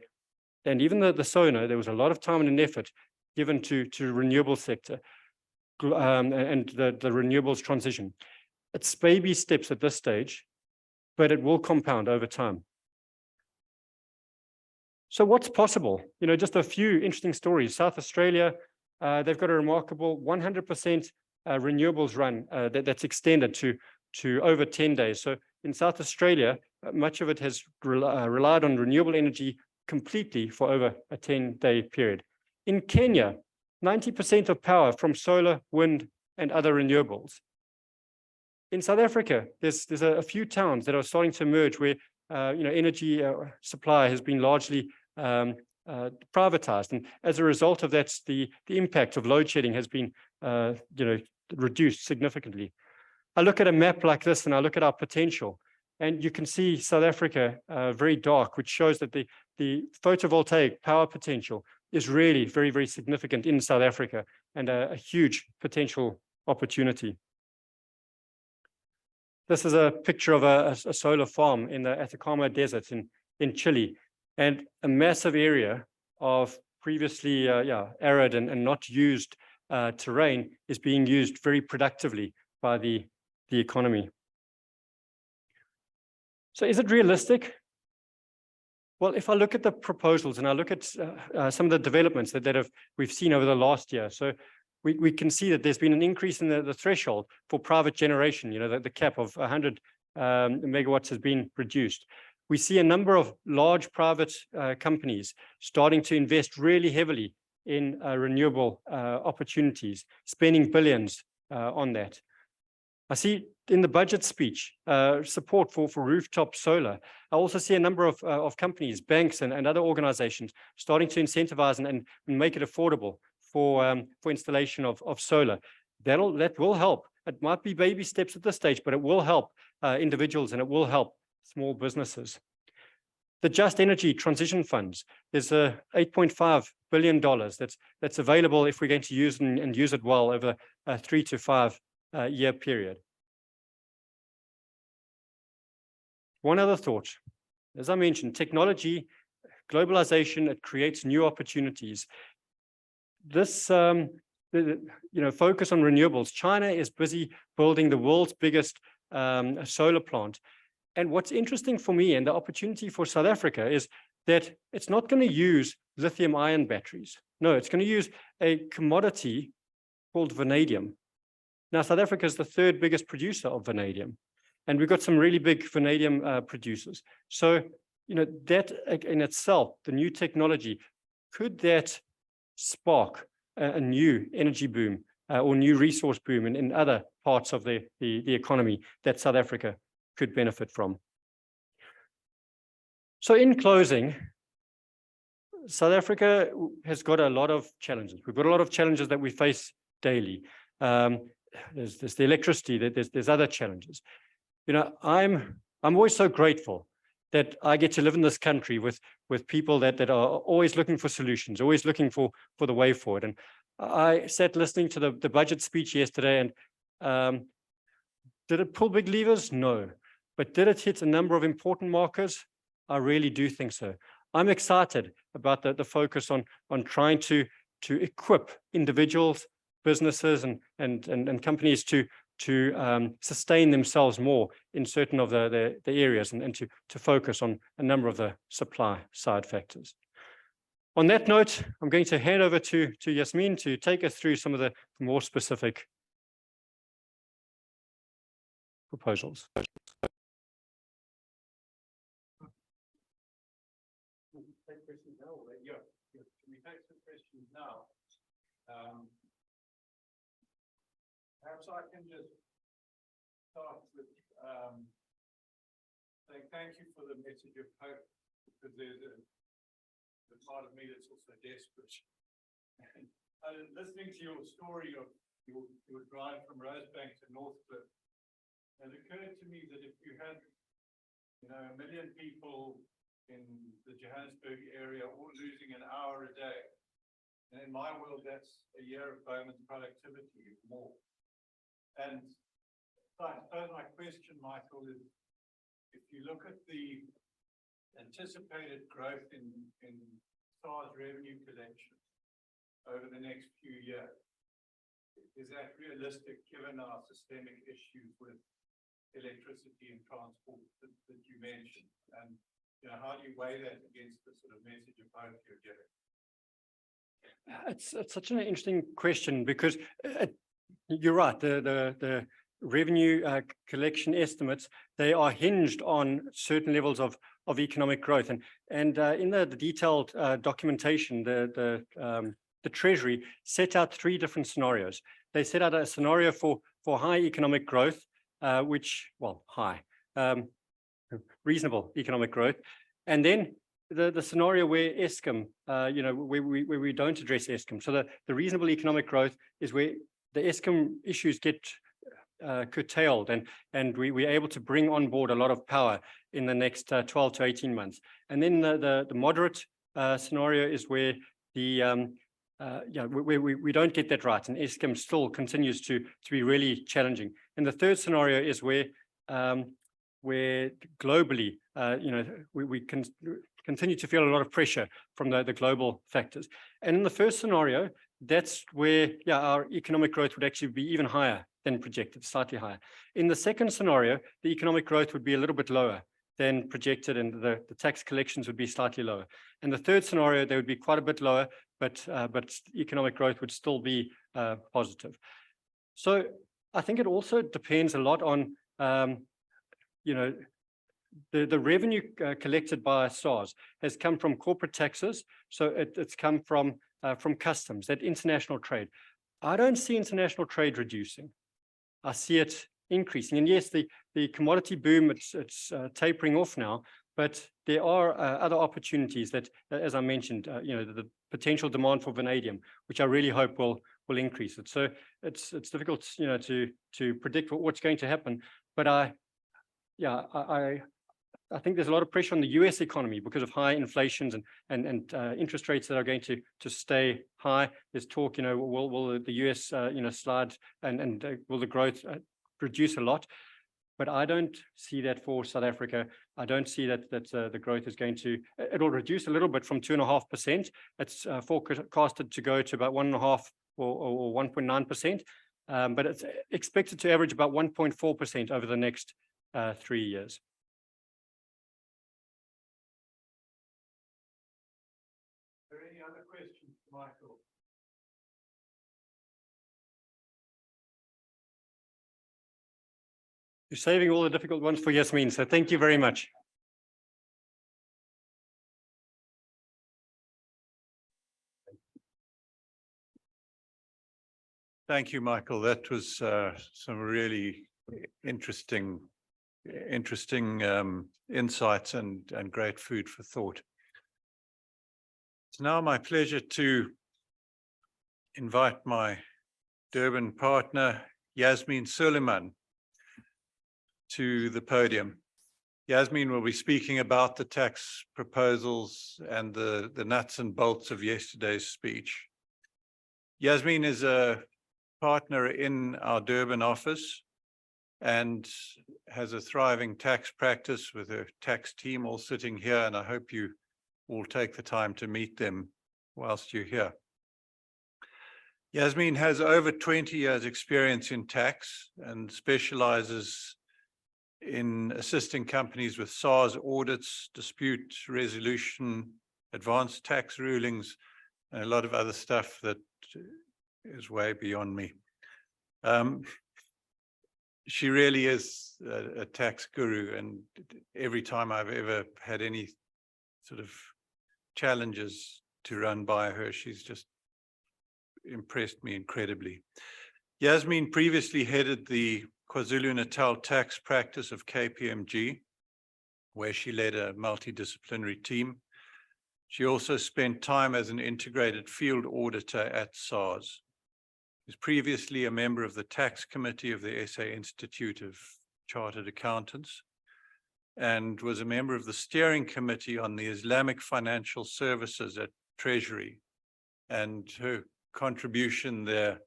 and even the SONA, there was a lot of time and effort given to renewable sector and the renewables transition. It's baby steps at this stage, but it will compound over time. So what's possible? Just a few interesting stories. South Australia, they've got a remarkable 100% renewables run that's extended to over 10 days. So in South Australia, much of it has relied on renewable energy completely for over a 10-day period. In Kenya, 90% of power from solar, wind, and other renewables. In South Africa, there's a few towns that are starting to emerge where energy supply has been largely privatized, and as a result of that, the impact of load shedding has been reduced significantly. I look at a map like this and I look at our potential, and you can see South Africa very dark, which shows that the photovoltaic power potential is really very, very significant in South Africa and a huge potential opportunity. This is a picture of a solar farm in the Atacama Desert in Chile, and a massive area of previously arid and not used terrain is being used very productively by the economy. So is it realistic? Well, if I look at the proposals and I look at some of the developments that we've seen over the last year, so we can see that there's been an increase in the threshold for private generation. The cap of 100 megawatts has been reduced. We see a number of large private companies starting to invest really heavily in renewable opportunities, spending billions on that. I see in the budget speech support for rooftop solar. I also see a number of companies, banks, and other organizations starting to incentivize and make it affordable for installation of solar. That will help. It might be baby steps at this stage, but it will help individuals and it will help small businesses. The Just Energy Transition Funds, there's $8.5 billion that's available if we're going to use and use it well over a 3 to 5 year period. One other thought, as I mentioned, technology, globalization, it creates new opportunities. This focus on renewables. China is busy building the world's biggest solar plant. And what's interesting for me and the opportunity for South Africa is that it's not going to use lithium-ion batteries. No, it's going to use a commodity called vanadium. Now, South Africa is the third biggest producer of vanadium, and we've got some really big vanadium producers. So, that in itself, the new technology, could that spark a new energy boom or new resource boom in other parts of the economy that South Africa could benefit from? So in closing, South Africa has got a lot of challenges. We've got a lot of challenges that we face daily. There's the electricity, there's other challenges. I'm always so grateful that I get to live in this country with people that are always looking for solutions, always looking for the way forward. And I sat listening to the budget speech yesterday, and did it pull big levers? No. But did it hit a number of important markers? I really do think so. I'm excited about the focus on trying to equip individuals, businesses, and companies to sustain themselves more in certain of the areas and to focus on a number of the supply side factors. On that note, I'm going to hand over to Yasmeen to take us through some of the more specific proposals. take questions now? Yeah. Can we take some questions now? Perhaps I can just start with saying thank you for the message of hope, because there's a part of me that's also desperate. Listening to your story of your drive from Rosebank to Northcliffe, it occurred to me that if you had, 1 million people in the Johannesburg area all losing an hour a day, and in my world, that's a year of Bowman's productivity or more. And I suppose my question, Michael, is if you look at the anticipated growth in SARS revenue collection over the next few years, is that realistic given our systemic issues with electricity and transport that you mentioned? And how do you weigh that against the sort of message of hope you're giving? It's such an interesting question, because you're right. The revenue collection estimates, they are hinged on certain levels of economic growth, and in the detailed documentation, the Treasury set out 3 different scenarios. They set out a scenario for high economic growth, reasonable economic growth, and then the scenario where Eskom, where we don't address Eskom. So the reasonable economic growth is where the Eskom issues get curtailed, and we're able to bring on board a lot of power in the next 12 to 18 months. And then the moderate scenario is where we don't get that right, and Eskom still continues to be really challenging. And the third scenario is where globally, we can continue to feel a lot of pressure from the global factors. And in the first scenario, that's where our economic growth would actually be even higher than projected, slightly higher. In the second scenario, the economic growth would be a little bit lower than projected, and the tax collections would be slightly lower. In the third scenario, they would be quite a bit lower, but economic growth would still be positive. So I think it also depends a lot on the revenue collected by SARS has come from corporate taxes, so it's come from customs, that international trade. I don't see international trade reducing. I see it increasing. And yes, the commodity boom, it's tapering off now, but there are other opportunities that, as I mentioned, the potential demand for vanadium, which I really hope will increase it. So it's difficult, to predict what's going to happen. But I think there's a lot of pressure on the US economy because of high inflations and interest rates that are going to stay high. There's talk, will the US, slide and will the growth reduce a lot? But I don't see that for South Africa. I don't see that the growth is going to, it'll reduce a little bit from 2.5%. It's forecasted to go to about 1.5 or 1.9%. But it's expected to average about 1.4% over the next 3 years. Are there any other questions for Michael? You're saving all the difficult ones for Yasmeen, so thank you very much. Thank you, Michael. That was some really interesting insights and great food for thought. It's now my pleasure to invite my Durban partner, Yasmeen Suliman, to the podium. Yasmeen will be speaking about the tax proposals and the nuts and bolts of yesterday's speech. Yasmeen is a partner in our Durban office and has a thriving tax practice with her tax team all sitting here, and I hope you will take the time to meet them whilst you're here. Yasmeen has over 20 years experience in tax and specializes in assisting companies with SARS audits, dispute resolution, advanced tax rulings, and a lot of other stuff that is way beyond me. She really is a tax guru, and every time I've ever had any sort of challenges to run by her. She's just impressed me incredibly. Yasmeen previously headed the KwaZulu-Natal tax practice of KPMG, where she led a multidisciplinary team. She also spent time as an integrated field auditor at SARS. She was previously a member of the tax committee of the SA Institute of Chartered Accountants and was a member of the steering committee on the Islamic Financial Services at Treasury. And her contribution there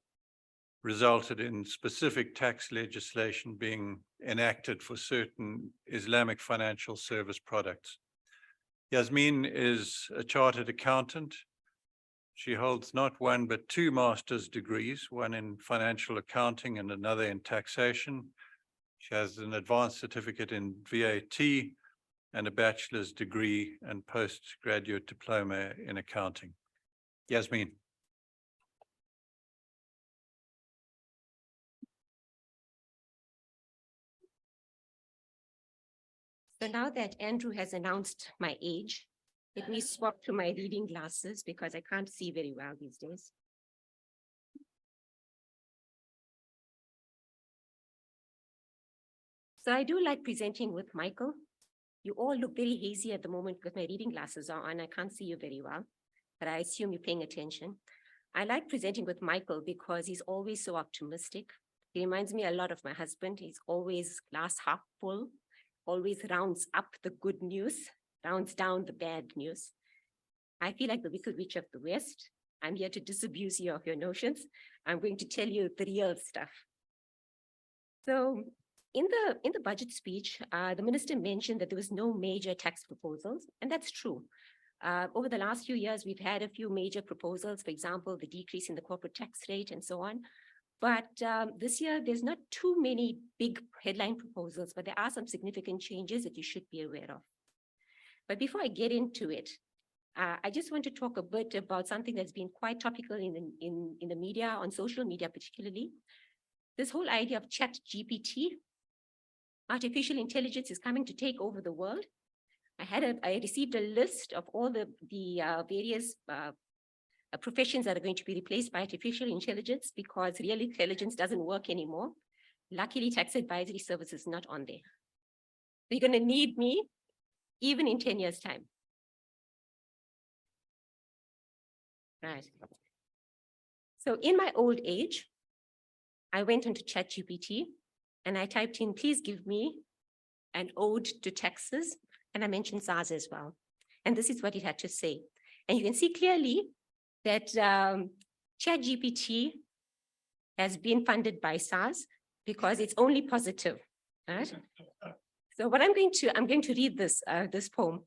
resulted in specific tax legislation being enacted for certain Islamic financial service products. Yasmeen is a chartered accountant. She holds not one but two master's degrees, one in financial accounting and another in taxation. She has an advanced certificate in VAT and a bachelor's degree and postgraduate diploma in accounting. Yasmeen. So now that Andrew has announced my age, let me swap to my reading glasses because I can't see very well these days. So I do like presenting with Michael. You all look very hazy at the moment because my reading glasses are on. I can't see you very well, but I assume you're paying attention. I like presenting with Michael because he's always so optimistic. He reminds me a lot of my husband. He's always glass half full, always rounds up the good news, rounds down the bad news. I feel like the Wicked Witch of the West. I'm here to disabuse you of your notions. I'm going to tell you the real stuff. So in the budget speech, the minister mentioned that there was no major tax proposals, and that's true. Over the last few years, we've had a few major proposals, for example, the decrease in the corporate tax rate and so on. But this year, there's not too many big headline proposals, but there are some significant changes that you should be aware of. But before I get into it, I just want to talk a bit about something that's been quite topical in the media, on social media particularly. This whole idea of ChatGPT, artificial intelligence is coming to take over the world. I received a list of all the various professions that are going to be replaced by artificial intelligence because real intelligence doesn't work anymore. Luckily, tax advisory service is not on there. So you're going to need me even in 10 years' time. Right. So in my old age, I went onto ChatGPT and I typed in, please give me an ode to taxes. And I mentioned SARS as well. And this is what it had to say. And you can see clearly that ChatGPT has been funded by SARS because it's only positive. Right? So what I'm going to read this poem.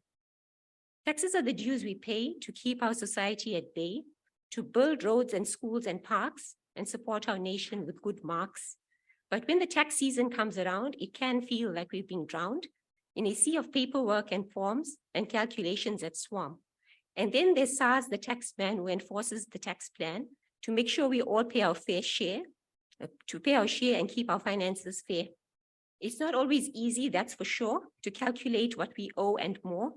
Taxes are the dues we pay to keep our society at bay, to build roads and schools and parks, and support our nation with good marks. But when the tax season comes around, it can feel like we've been drowned in a sea of paperwork and forms and calculations that swarm. And then there's SARS, the tax man who enforces the tax plan to make sure we all pay our fair share, to pay our share and keep our finances fair. It's not always easy, that's for sure, to calculate what we owe and more,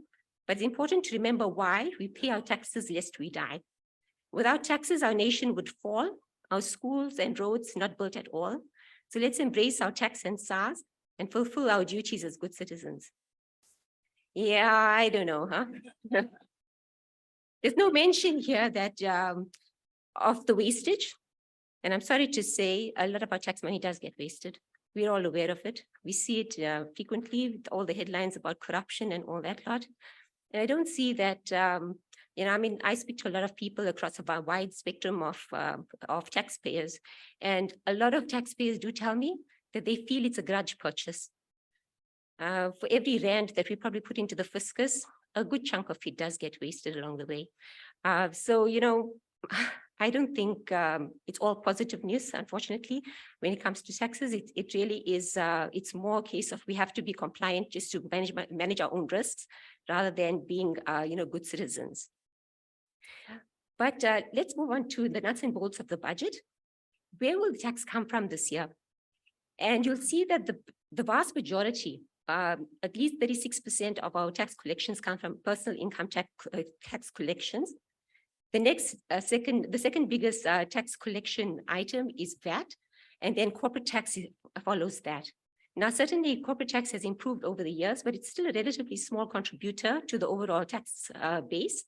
but it's important to remember why we pay our taxes lest we die. Without taxes, our nation would fall, our schools and roads not built at all. So let's embrace our tax and SARS and fulfill our duties as good citizens. Yeah, I don't know, huh? There's no mention here that of the wastage. And I'm sorry to say, a lot of our tax money does get wasted. We're all aware of it. We see it frequently with all the headlines about corruption and all that lot. And I don't see that, I speak to a lot of people across a wide spectrum of taxpayers. And a lot of taxpayers do tell me that they feel it's a grudge purchase. For every rand that we probably put into the fiscus, a good chunk of it does get wasted along the way. I don't think it's all positive news, unfortunately. When it comes to taxes, it really is, it's more a case of we have to be compliant just to manage our own risks rather than being, good citizens. But let's move on to the nuts and bolts of the budget. Where will the tax come from this year? And you'll see that the vast majority at least 36% of our tax collections come from personal income tax collections. The next, the second biggest tax collection item is VAT, and then corporate tax follows that. Now, certainly corporate tax has improved over the years, but it's still a relatively small contributor to the overall tax base.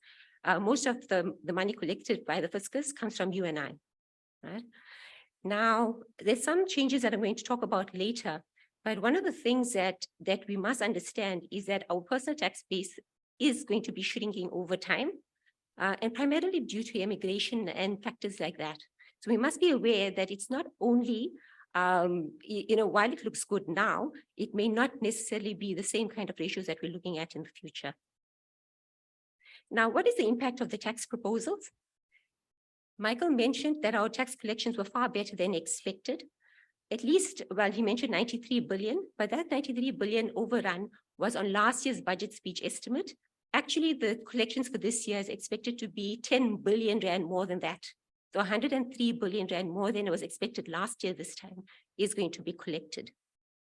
Most of the money collected by the fiscus comes from you and I, right? Now, there's some changes that I'm going to talk about later, but one of the things that we must understand is that our personal tax base is going to be shrinking over time, and primarily due to immigration and factors like that. So we must be aware that it's not only, while it looks good now, it may not necessarily be the same kind of ratios that we're looking at in the future. Now, what is the impact of the tax proposals? Michael mentioned that our tax collections were far better than expected. At least, well, he mentioned 93 billion, but that 93 billion overrun was on last year's budget speech estimate. Actually, the collections for this year is expected to be 10 billion rand more than that. So 103 billion rand more than it was expected last year this time is going to be collected,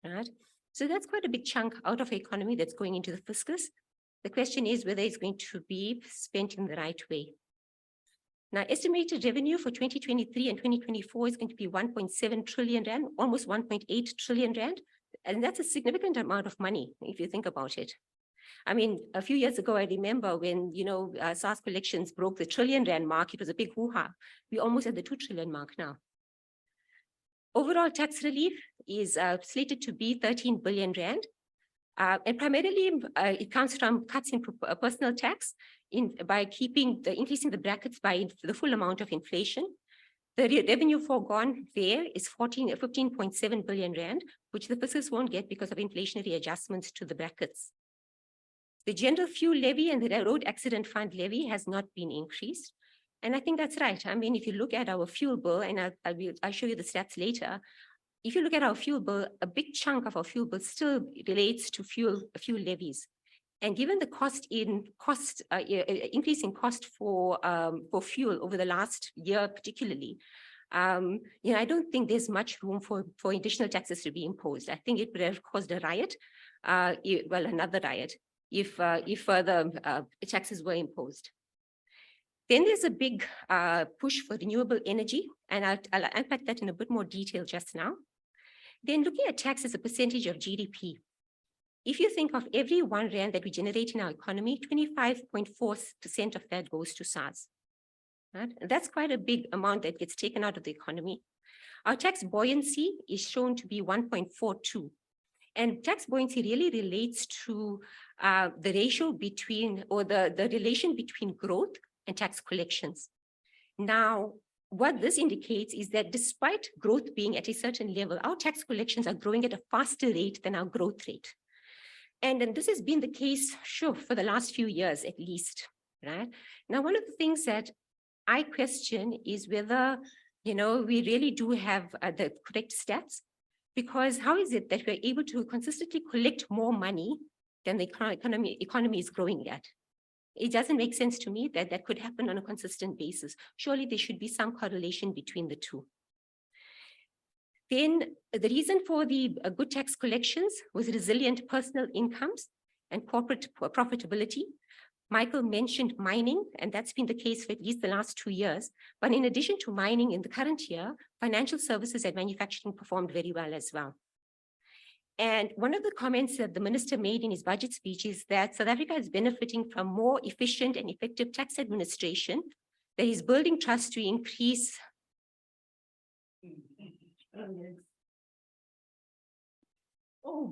right? So that's quite a big chunk out of the economy that's going into the fiscus. The question is whether it's going to be spent in the right way. Now, estimated revenue for 2023 and 2024 is going to be 1.7 trillion rand, almost 1.8 trillion rand. And that's a significant amount of money, if you think about it. I mean, a few years ago, I remember when, SARS collections broke the trillion rand mark, it was a big hoo-ha. We almost at the 2 trillion mark now. Overall tax relief is slated to be 13 billion rand. And primarily, it comes from cuts in personal tax by increasing the brackets by the full amount of inflation. The revenue foregone there is 15.7 billion rand, which the fiscus won't get because of inflationary adjustments to the brackets. The general fuel levy and the road accident fund levy has not been increased. And I think that's right. I mean, if you look at our fuel bill, and I'll show you the stats later, if you look at our fuel bill, a big chunk of our fuel bill still relates to fuel levies. And given the increase in cost for fuel over the last year, particularly, I don't think there's much room for additional taxes to be imposed. I think it would have caused a riot, another riot, if further taxes were imposed. Then there's a big push for renewable energy, and I'll unpack that in a bit more detail just now. Then looking at tax as a percentage of GDP. If you think of every 1 rand that we generate in our economy, 25.4% of that goes to SARS. Right? That's quite a big amount that gets taken out of the economy. Our tax buoyancy is shown to be 1.42. And tax buoyancy really relates to the ratio between, or the relation between growth and tax collections. Now, what this indicates is that despite growth being at a certain level, our tax collections are growing at a faster rate than our growth rate. And this has been the case, sure, for the last few years at least, right? Now, one of the things that I question is whether, we really do have the correct stats, because how is it that we're able to consistently collect more money than the economy is growing at? It doesn't make sense to me that that could happen on a consistent basis. Surely there should be some correlation between the two. Then the reason for the good tax collections was resilient personal incomes and corporate profitability. Michael mentioned mining, and that's been the case for at least the last 2 years. But in addition to mining in the current year, financial services and manufacturing performed very well as well. And one of the comments that the minister made in his budget speech is that South Africa is benefiting from more efficient and effective tax administration that is building trust to increase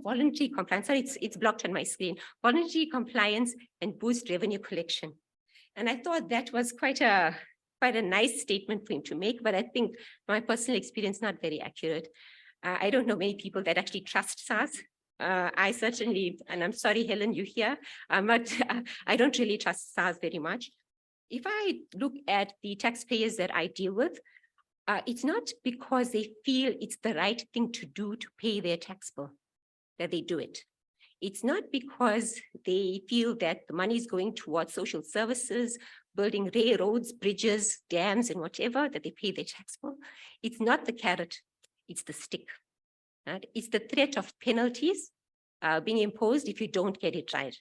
voluntary compliance. Sorry, it's blocked on my screen. Voluntary compliance and boost revenue collection. And I thought that was quite a nice statement for him to make, but I think my personal experience not very accurate. I don't know many people that actually trust SARS. I certainly, and I'm sorry, Helen, you're here, but I don't really trust SARS very much. If I look at the taxpayers that I deal with, it's not because they feel it's the right thing to do to pay their tax bill that they do it. It's not because they feel that the money is going towards social services, building railroads, bridges, dams, and whatever, that they pay their tax bill. It's not the carrot, it's the stick. Right? It's the threat of penalties being imposed if you don't get it right.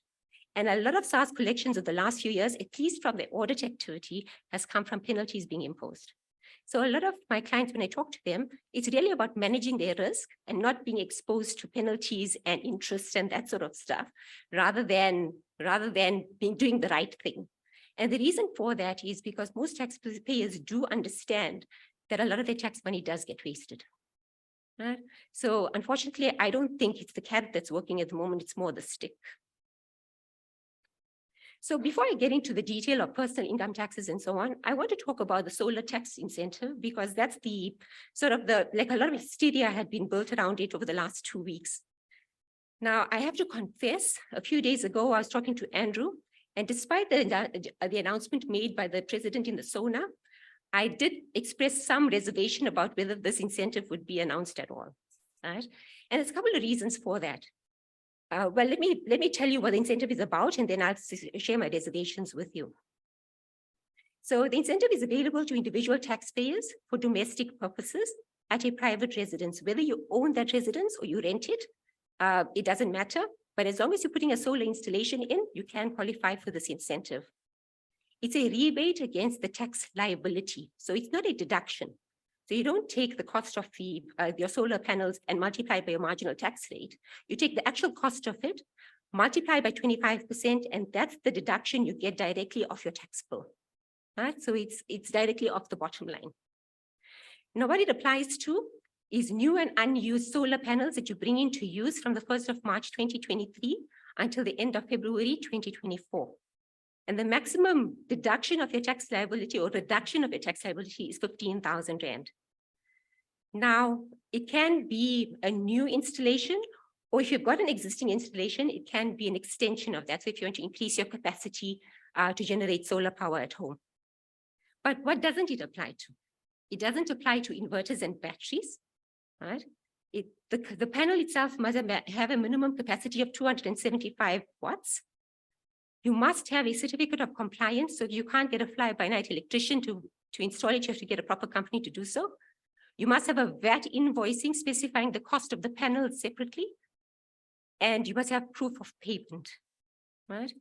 And a lot of SARS collections of the last few years, at least from the audit activity, has come from penalties being imposed. So a lot of my clients, when I talk to them, it's really about managing their risk and not being exposed to penalties and interest and that sort of stuff, rather than doing the right thing. And the reason for that is because most taxpayers do understand that a lot of their tax money does get wasted. Right? So unfortunately, I don't think it's the carrot that's working at the moment, it's more the stick. So before I get into the detail of personal income taxes and so on, I want to talk about the solar tax incentive, because that's the sort of like a lot of hysteria had been built around it over the last 2 weeks. Now, I have to confess, a few days ago, I was talking to Andrew, and despite the announcement made by the president in the SONA, I did express some reservation about whether this incentive would be announced at all. Right? And there's a couple of reasons for that. Well, let me tell you what the incentive is about, and then I'll share my reservations with you. So the incentive is available to individual taxpayers for domestic purposes at a private residence. Whether you own that residence or you rent it doesn't matter. But as long as you're putting a solar installation in, you can qualify for this incentive. It's a rebate against the tax liability. So it's not a deduction. So you don't take the cost of your solar panels and multiply by your marginal tax rate. You take the actual cost of it, multiply by 25%, and that's the deduction you get directly off your tax bill. Right? So it's directly off the bottom line. Now, what it applies to is new and unused solar panels that you bring into use from the 1st of March 2023 until the end of February 2024. And the maximum deduction of your tax liability or reduction of your tax liability is 15,000 Rand. Now, it can be a new installation, or if you've got an existing installation, it can be an extension of that. So if you want to increase your capacity to generate solar power at home. But what doesn't it apply to? It doesn't apply to inverters and batteries, right? The panel itself must have a minimum capacity of 275 watts. You must have a certificate of compliance, so you can't get a fly-by-night electrician to install it. You have to get a proper company to do so. You must have a VAT invoicing specifying the cost of the panel separately. And you must have proof of payment, right?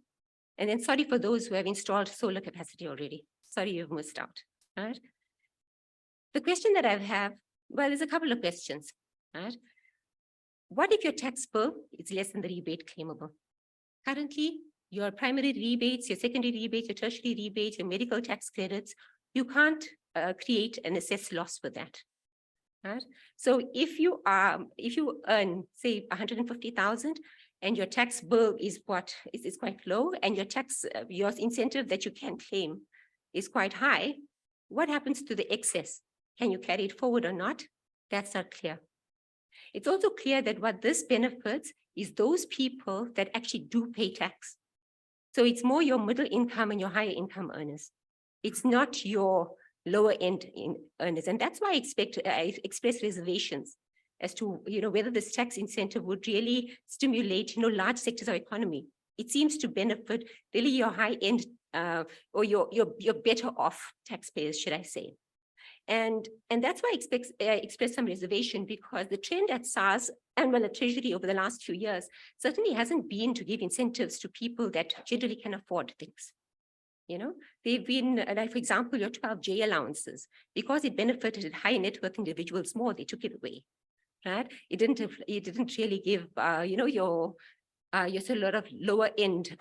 And then sorry for those who have installed solar capacity already. Sorry, you've missed out, right? The question that I have, well, there's a couple of questions, right? What if your tax bill is less than the rebate claimable? Currently, your primary rebates, your secondary rebates, your tertiary rebates, your medical tax credits, you can't create an assessed loss with that. Right? So if you earn, say, 150,000 and your tax bill is quite low, and your incentive that you can claim is quite high, what happens to the excess? Can you carry it forward or not? That's not clear. It's also clear that what this benefits is those people that actually do pay tax. So it's more your middle income and your higher income earners. It's not your lower end earners. And that's why I express reservations as to whether this tax incentive would really stimulate large sectors of economy. It seems to benefit really your high end or your better off taxpayers, should I say. And that's why I express some reservation, because the trend at SARS and the Treasury over the last few years certainly hasn't been to give incentives to people that generally can afford things. They've been, like, for example, your 12J allowances, because it benefited high net worth individuals more, they took it away, right? It didn't really give, your a lot of lower end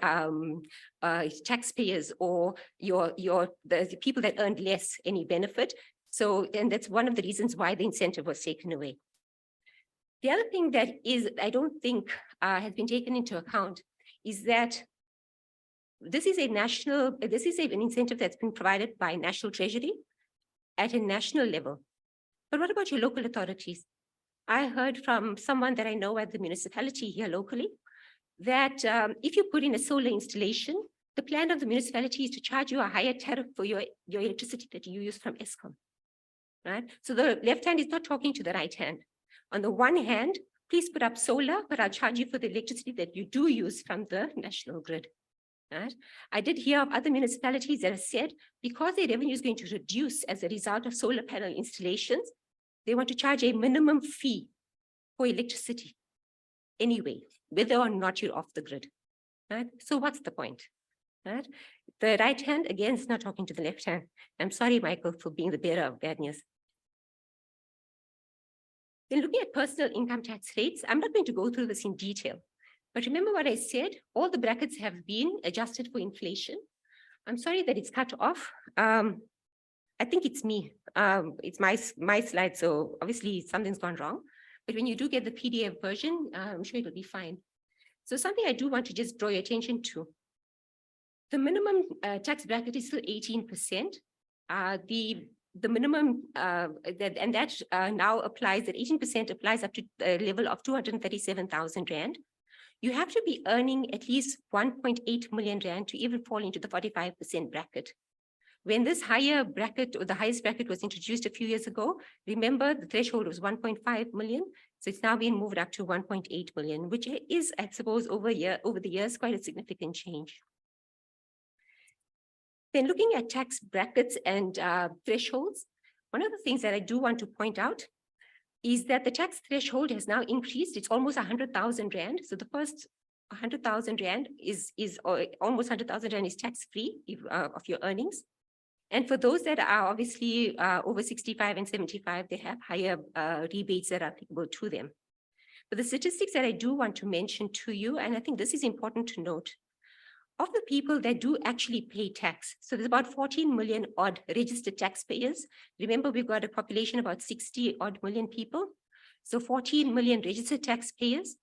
taxpayers or the people that earned less any benefit. So, and that's one of the reasons why the incentive was taken away. The other thing that I don't think has been taken into account is that this is an incentive that's been provided by National Treasury at a national level. But what about your local authorities? I heard from someone that I know at the municipality here locally that if you put in a solar installation, the plan of the municipality is to charge you a higher tariff for your electricity that you use from Eskom. Right? So the left hand is not talking to the right hand. On the one hand, please put up solar, but I'll charge you for the electricity that you do use from the national grid. Right? I did hear of other municipalities that have said, because their revenue is going to reduce as a result of solar panel installations, they want to charge a minimum fee for electricity anyway, whether or not you're off the grid. Right? So what's the point? Right? The right hand, again, is not talking to the left hand. I'm sorry, Michael, for being the bearer of bad news. Then looking at personal income tax rates, I'm not going to go through this in detail, but remember what I said, all the brackets have been adjusted for inflation. I'm sorry that it's cut off. I think it's me. It's my slide, so obviously something's gone wrong. But when you do get the PDF version, I'm sure it'll be fine. So something I do want to just draw your attention to. The minimum tax bracket is still 18%. The minimum, that now applies, that 18% applies up to a level of 237,000 Rand. You have to be earning at least 1.8 million Rand to even fall into the 45% bracket. When this higher bracket or the highest bracket was introduced a few years ago, remember the threshold was 1.5 million. So it's now been moved up to 1.8 million, which is, I suppose, over the years, quite a significant change. Then looking at tax brackets and thresholds, one of the things that I do want to point out is that the tax threshold has now increased. It's almost 100,000 Rand. So the first 100,000 Rand is almost 100,000 Rand is tax-free of your earnings. And for those that are obviously over 65 and 75, they have higher rebates that are applicable to them. But the statistics that I do want to mention to you, and I think this is important to note, of the people that do actually pay tax, so there's about 14 million odd registered taxpayers. Remember, we've got a population of about 60 odd million people. So 14 million registered taxpayers.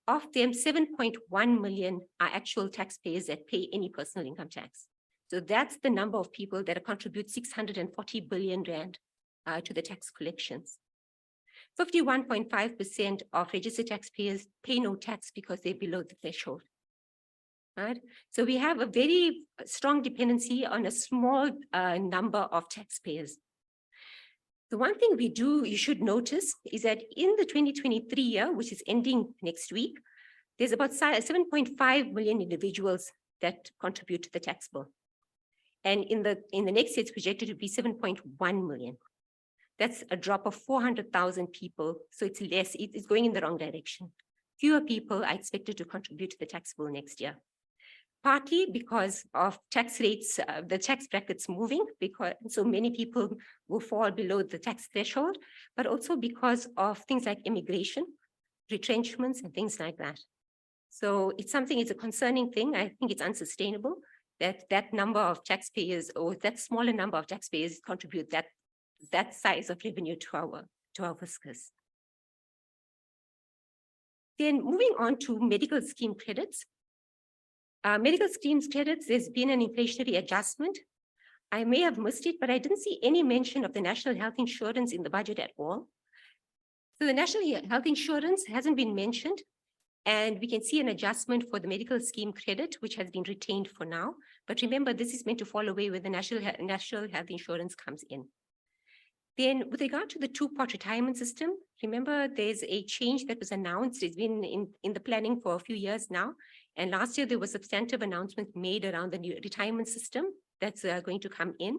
Of them, 7.1 million are actual taxpayers that pay any personal income tax. So that's the number of people that contribute 640 billion Rand to the tax collections. 51.5% of registered taxpayers pay no tax because they're below the threshold. Right? So we have a very strong dependency on a small number of taxpayers. The one thing you should notice is that in the 2023 year, which is ending next week, there's about 7.5 million individuals that contribute to the tax bill. And in the next year, it's projected to be 7.1 million. That's a drop of 400,000 people. So it's less, it's going in the wrong direction. Fewer people are expected to contribute to the tax bill next year. Partly because of tax rates, the tax brackets moving, because so many people will fall below the tax threshold, but also because of things like immigration, retrenchments, and things like that. So it's a concerning thing. I think it's unsustainable that number of taxpayers or that smaller number of taxpayers contribute that size of revenue to our fiscus. Then moving on to medical scheme credits. Medical schemes credits, there's been an inflationary adjustment. I may have missed it, but I didn't see any mention of the national health insurance in the budget at all. So the national health insurance hasn't been mentioned, and we can see an adjustment for the medical scheme credit, which has been retained for now. But remember, this is meant to fall away when the national health insurance comes in. Then with regard to the two-part retirement system, remember there's a change that was announced. It's been in the planning for a few years now. And last year there was substantive announcements made around the new retirement system that's going to come in.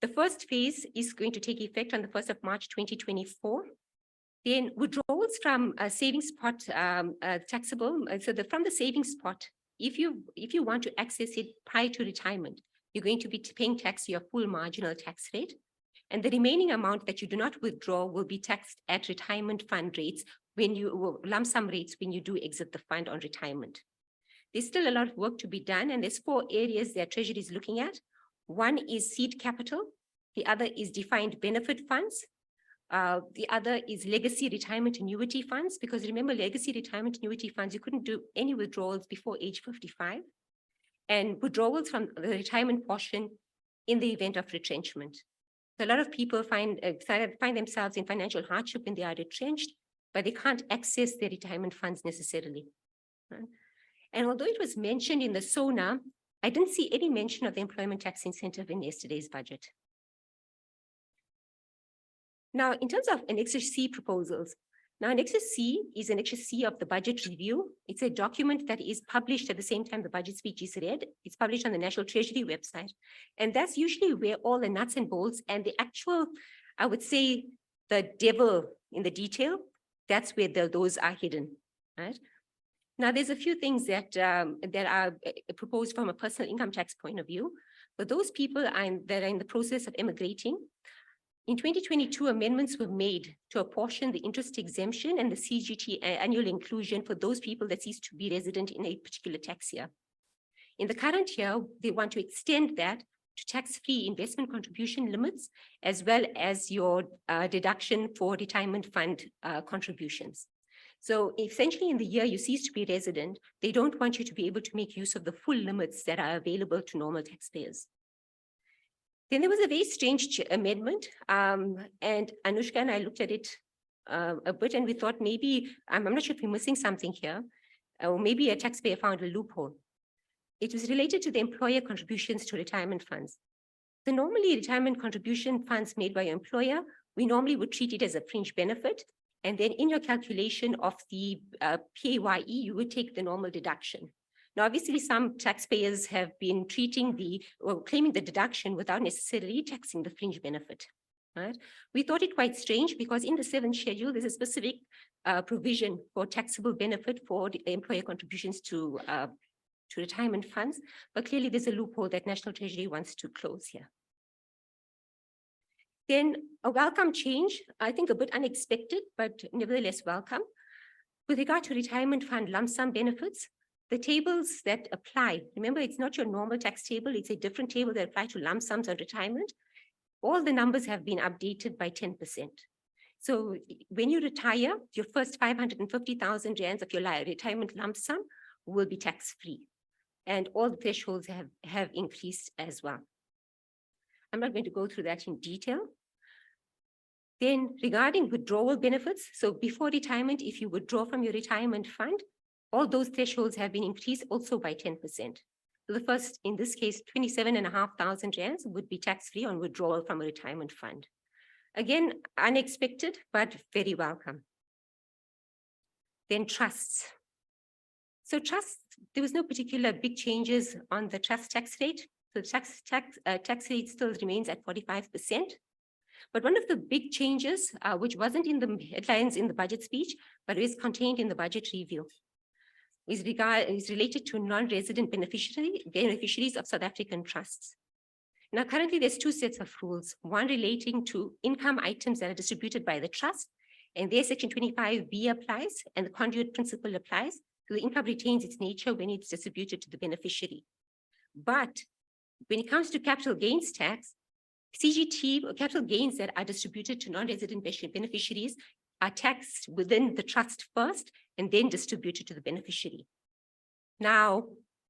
The first phase is going to take effect on the 1st of March, 2024. Then withdrawals from a savings pot taxable. So from the savings pot, if you want to access it prior to retirement, you're going to be paying tax to your full marginal tax rate. And the remaining amount that you do not withdraw will be taxed at retirement fund rates lump sum rates when you do exit the fund on retirement. There's still a lot of work to be done, and there's 4 areas that Treasury is looking at. One is seed capital. The other is defined benefit funds. The other is legacy retirement annuity funds, because remember, legacy retirement annuity funds, you couldn't do any withdrawals before age 55, and withdrawals from the retirement portion in the event of retrenchment. So a lot of people find themselves in financial hardship when they are retrenched, but they can't access their retirement funds necessarily. Right? And although it was mentioned in the SONA, I didn't see any mention of the employment tax incentive in yesterday's budget. Now, in terms of Annexure C proposals, now Annexure C is Annexure C of the budget review. It's a document that is published at the same time the budget speech is read. It's published on the National Treasury website. And that's usually where all the nuts and bolts and the actual, I would say, the devil in the detail, that's where those are hidden, right? Now, there's a few things that are proposed from a personal income tax point of view. For those people that are in the process of immigrating, in 2022, amendments were made to apportion the interest exemption and the CGT annual inclusion for those people that cease to be resident in a particular tax year. In the current year, they want to extend that to tax-free investment contribution limits, as well as your deduction for retirement fund contributions. So essentially in the year you cease to be resident, they don't want you to be able to make use of the full limits that are available to normal taxpayers. Then there was a very strange amendment, and Anushka and I looked at it a bit, and we thought maybe, I'm not sure if we're missing something here, or maybe a taxpayer found a loophole. It was related to the employer contributions to retirement funds. So normally retirement contribution funds made by your employer, we normally would treat it as a fringe benefit. And then in your calculation of the PAYE, you would take the normal deduction. Now, obviously, some taxpayers have been treating or claiming the deduction without necessarily taxing the fringe benefit. Right? We thought it quite strange because in the 7th schedule, there's a specific provision for taxable benefit for the employer contributions to retirement funds, but clearly there's a loophole that National Treasury wants to close here. Then a welcome change, I think a bit unexpected, but nevertheless welcome. With regard to retirement fund lump sum benefits, the tables that apply, remember it's not your normal tax table, it's a different table that apply to lump sums on retirement. All the numbers have been updated by 10%. So when you retire, your first 550,000 rands of your retirement lump sum will be tax-free. And all the thresholds have increased as well. I'm not going to go through that in detail. Then regarding withdrawal benefits, so before retirement, if you withdraw from your retirement fund, all those thresholds have been increased also by 10%. So the first, in this case, 27,500 rands would be tax-free on withdrawal from a retirement fund. Again, unexpected, but very welcome. Then trusts. So trusts, there was no particular big changes on the trust tax rate. So the tax rate still remains at 45%. But one of the big changes, which wasn't in the headlines in the budget speech, but is contained in the budget review, is related to non-resident beneficiaries of South African trusts. Now, currently, there's two sets of rules, one relating to income items that are distributed by the trust, and there Section 25B applies, and the conduit principle applies. So the income retains its nature when it's distributed to the beneficiary. But when it comes to capital gains tax, CGT or capital gains that are distributed to non-resident beneficiaries are taxed within the trust first and then distributed to the beneficiary. Now,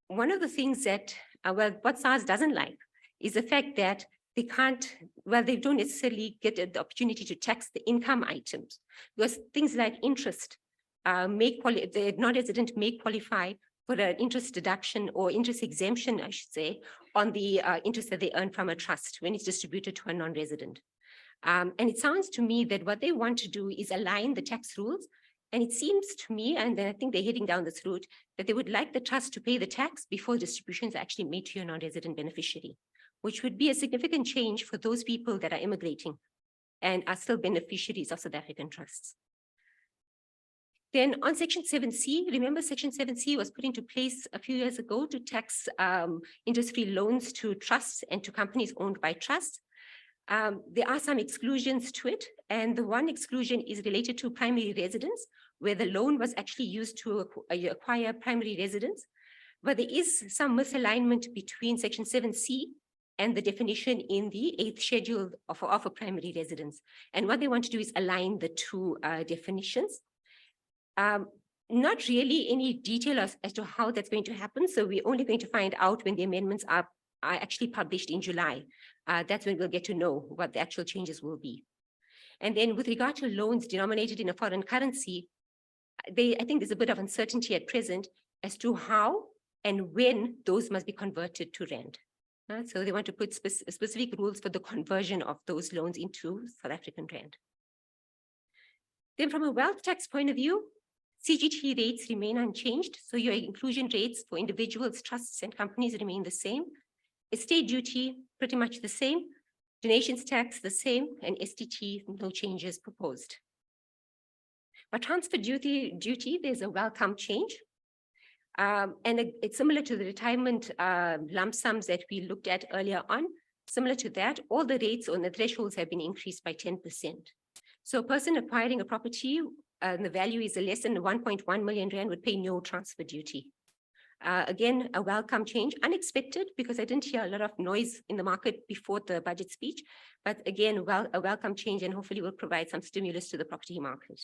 one of the things that, what SARS doesn't like is the fact that they don't necessarily get the opportunity to tax the income items, because things like interest, the non-resident may qualify for an interest deduction or interest exemption, I should say, on the interest that they earn from a trust when it's distributed to a non-resident. And it sounds to me that what they want to do is align the tax rules. And it seems to me, and I think they're heading down this route, that they would like the trust to pay the tax before distributions are actually made to your non-resident beneficiary, which would be a significant change for those people that are immigrating and are still beneficiaries of South African trusts. Then on Section 7C, remember Section 7C was put into place a few years ago to tax interest-free loans to trusts and to companies owned by trusts. There are some exclusions to it, and the one exclusion is related to primary residence, where the loan was actually used to acquire primary residence. But there is some misalignment between Section 7C and the definition in the 8th schedule of a primary residence. And what they want to do is align the two definitions. Not really any detail as to how that's going to happen. So we're only going to find out when the amendments are actually published in July. That's when we'll get to know what the actual changes will be. And then with regard to loans denominated in a foreign currency, I think there's a bit of uncertainty at present as to how and when those must be converted to rand. So they want to put specific rules for the conversion of those loans into South African rand. Then from a wealth tax point of view, CGT rates remain unchanged. So your inclusion rates for individuals, trusts, and companies remain the same. Estate duty, pretty much the same. Donations tax, the same. And STT, no changes proposed. But transfer duty, there's a welcome change. It's similar to the retirement lump sums that we looked at earlier on. Similar to that, all the rates on the thresholds have been increased by 10%. So a person acquiring a property, the value is less than 1.1 million rand would pay no transfer duty. Again, a welcome change, unexpected because I didn't hear a lot of noise in the market before the budget speech, but again, a welcome change and hopefully will provide some stimulus to the property market.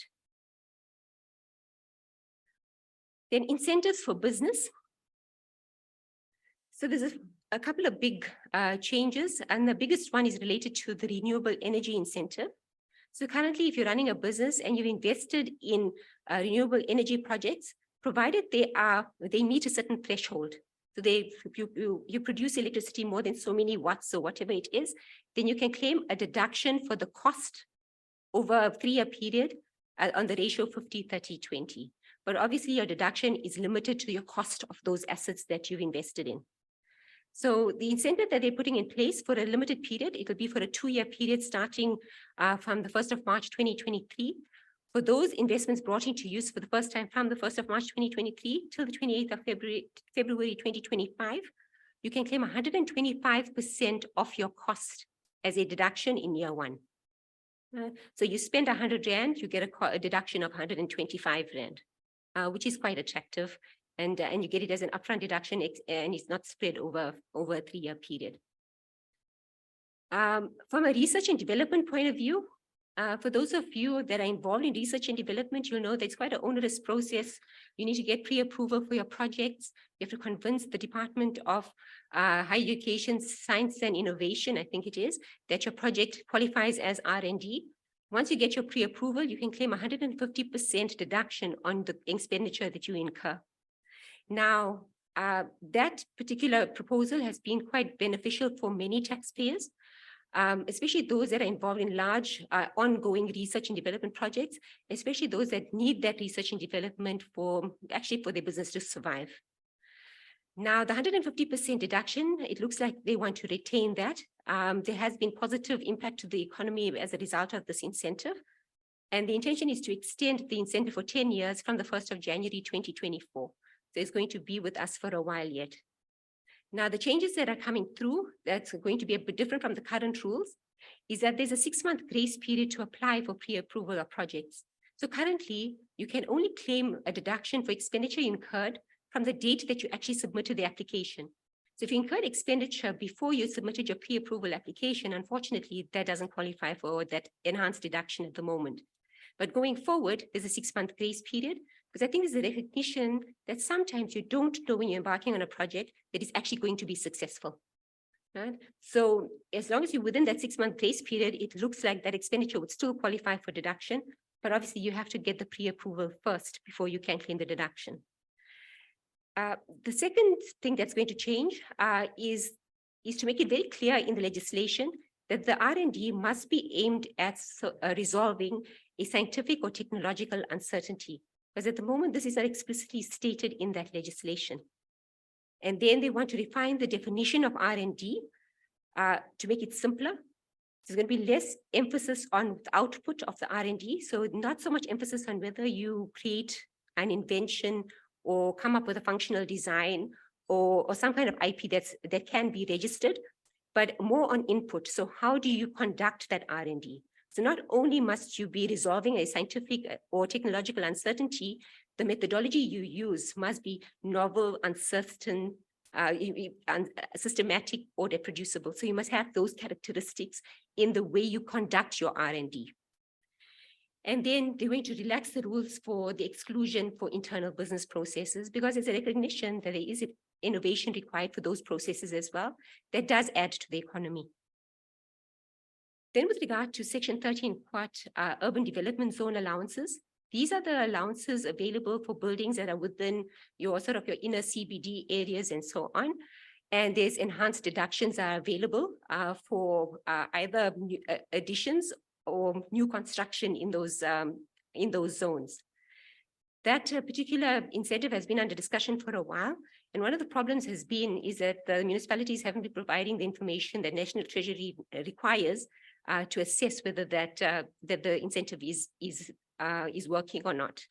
Then incentives for business. So there's a couple of big changes, and the biggest one is related to the renewable energy incentive. So currently, if you're running a business and you've invested in renewable energy projects, provided they meet a certain threshold, so you produce electricity more than so many watts or whatever it is, then you can claim a deduction for the cost over a 3-year period on the ratio 50-30-20. But obviously your deduction is limited to your cost of those assets that you've invested in. So the incentive that they're putting in place for a limited period, it will be for a 2-year period starting from the 1st of March 2023. For those investments brought into use for the first time from the 1st of March 2023 till the 28th of February 2025, you can claim 125% of your cost as a deduction in year 1. So you spend 100 Rand, you get a deduction of 125 Rand, which is quite attractive. And you get it as an upfront deduction and it's not spread over a 3-year period. From a research and development point of view, for those of you that are involved in research and development, you'll know that it's quite an onerous process. You need to get pre-approval for your projects. You have to convince the Department of Higher Education, Science and Innovation, I think it is, that your project qualifies as R&D. Once you get your pre-approval, you can claim 150% deduction on the expenditure that you incur. Now, that particular proposal has been quite beneficial for many taxpayers, especially those that are involved in large ongoing research and development projects, especially those that need that research and development for their business to survive. Now, the 150% deduction, it looks like they want to retain that. There has been positive impact to the economy as a result of this incentive. And the intention is to extend the incentive for 10 years from the 1st of January 2024. So it's going to be with us for a while yet. Now, the changes that are coming through, that's going to be a bit different from the current rules, is that there's a 6-month grace period to apply for pre-approval of projects. So currently, you can only claim a deduction for expenditure incurred from the date that you actually submitted the application. So if you incurred expenditure before you submitted your pre-approval application, unfortunately, that doesn't qualify for that enhanced deduction at the moment. But going forward, there's a 6-month grace period, because I think there's a recognition that sometimes you don't know when you're embarking on a project that is actually going to be successful. Right? So as long as you're within that 6-month grace period, it looks like that expenditure would still qualify for deduction, but obviously you have to get the pre-approval first before you can claim the deduction. The second thing that's going to change is to make it very clear in the legislation that the R&D must be aimed at resolving a scientific or technological uncertainty. Because at the moment, this is not explicitly stated in that legislation. And then they want to refine the definition of R&D to make it simpler. There's going to be less emphasis on the output of the R&D. So not so much emphasis on whether you create an invention or come up with a functional design or some kind of IP that can be registered, but more on input. So how do you conduct that R&D? So not only must you be resolving a scientific or technological uncertainty, the methodology you use must be novel, uncertain, systematic, or reproducible. So you must have those characteristics in the way you conduct your R&D. And then they're going to relax the rules for the exclusion for internal business processes, because there's a recognition that there is innovation required for those processes as well. That does add to the economy. Then with regard to Section 13 Quad urban development zone allowances, these are the allowances available for buildings that are within your your inner CBD areas and so on. And there's enhanced deductions are available for either new additions or new construction in those zones. That particular incentive has been under discussion for a while. And one of the problems has been is that the municipalities haven't been providing the information that National Treasury requires to assess whether that the incentive is working or not.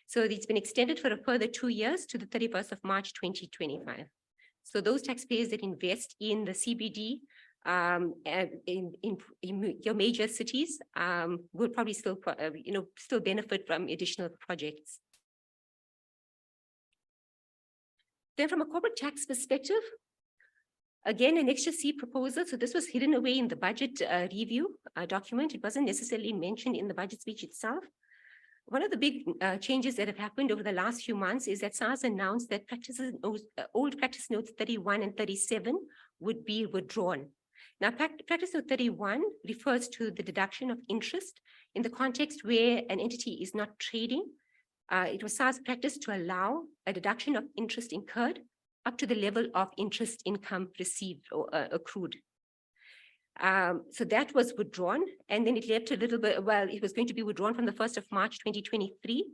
So it's been extended for a further 2 years to the 31st of March, 2025. So those taxpayers that invest in the CBD and in your major cities will probably still, still benefit from additional projects. Then from a corporate tax perspective, again, an extra C proposal. So this was hidden away in the budget review document. It wasn't necessarily mentioned in the budget speech itself. One of the big changes that have happened over the last few months is that SARS announced that old practice notes 31 and 37 would be withdrawn. Now, practice note 31 refers to the deduction of interest in the context where an entity is not trading. It was SARS practice to allow a deduction of interest incurred up to the level of interest income received or accrued. So that was withdrawn, and then it left a little bit, well, it was going to be withdrawn from the 1st of March, 2023.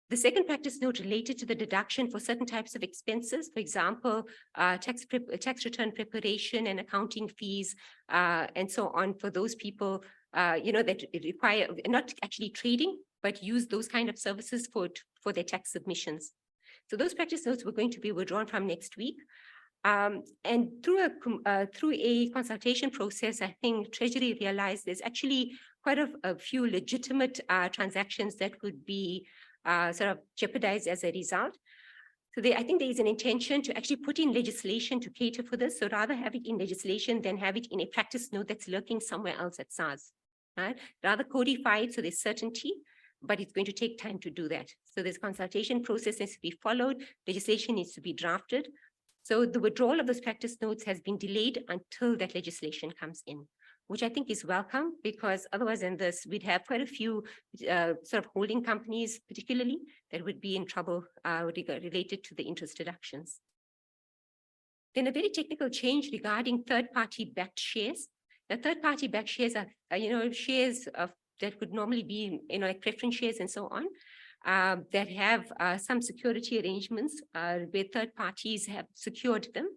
The second practice note related to the deduction for certain types of expenses, for example, tax return preparation and accounting fees, and so on for those people, that require not actually trading, but use those kind of services for their tax submissions. So those practice notes were going to be withdrawn from next week. And through a consultation process, I think Treasury realized there's actually quite a few legitimate transactions that could be sort of jeopardized as a result. So I think there is an intention to actually put in legislation to cater for this. So rather have it in legislation than have it in a practice note that's lurking somewhere else at SARS. Right? Rather codify it so there's certainty, but it's going to take time to do that. So this consultation process needs to be followed. Legislation needs to be drafted. So the withdrawal of those practice notes has been delayed until that legislation comes in, which I think is welcome, because otherwise than this, we'd have quite a few sort of holding companies, particularly, that would be in trouble related to the interest deductions. Then a very technical change regarding third-party backed shares. The third-party backed shares are, shares that could normally be, like preference shares and so on. That have some security arrangements where third parties have secured them.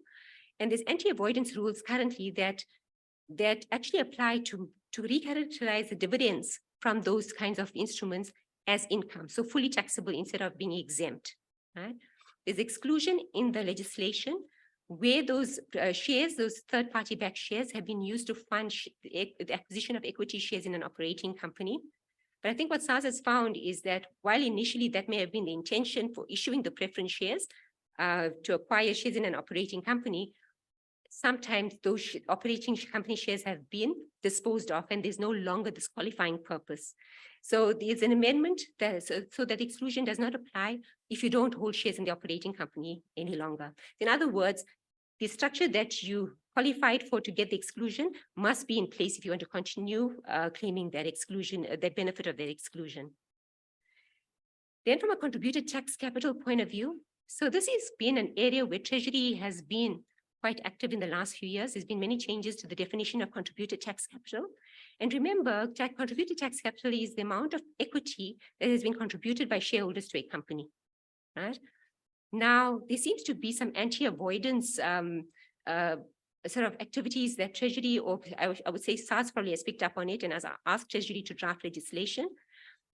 And there's anti-avoidance rules currently that actually apply to recharacterize the dividends from those kinds of instruments as income, so fully taxable instead of being exempt. Right? There's exclusion in the legislation where those shares, those third-party backed shares, have been used to fund the acquisition of equity shares in an operating company. But I think what SARS has found is that while initially that may have been the intention for issuing the preference shares to acquire shares in an operating company, sometimes those operating company shares have been disposed of and there's no longer this qualifying purpose. So there's an amendment that, so that exclusion does not apply if you don't hold shares in the operating company any longer. In other words, the structure that you qualified for to get the exclusion must be in place if you want to continue claiming that exclusion, that benefit of that exclusion. Then from a contributed tax capital point of view, so this has been an area where Treasury has been quite active in the last few years. There's been many changes to the definition of contributed tax capital. And remember, contributed tax capital is the amount of equity that has been contributed by shareholders to a company, right? Now, there seems to be some anti-avoidance sort of activities that Treasury, or I would say SARS probably has picked up on it and has asked Treasury to draft legislation.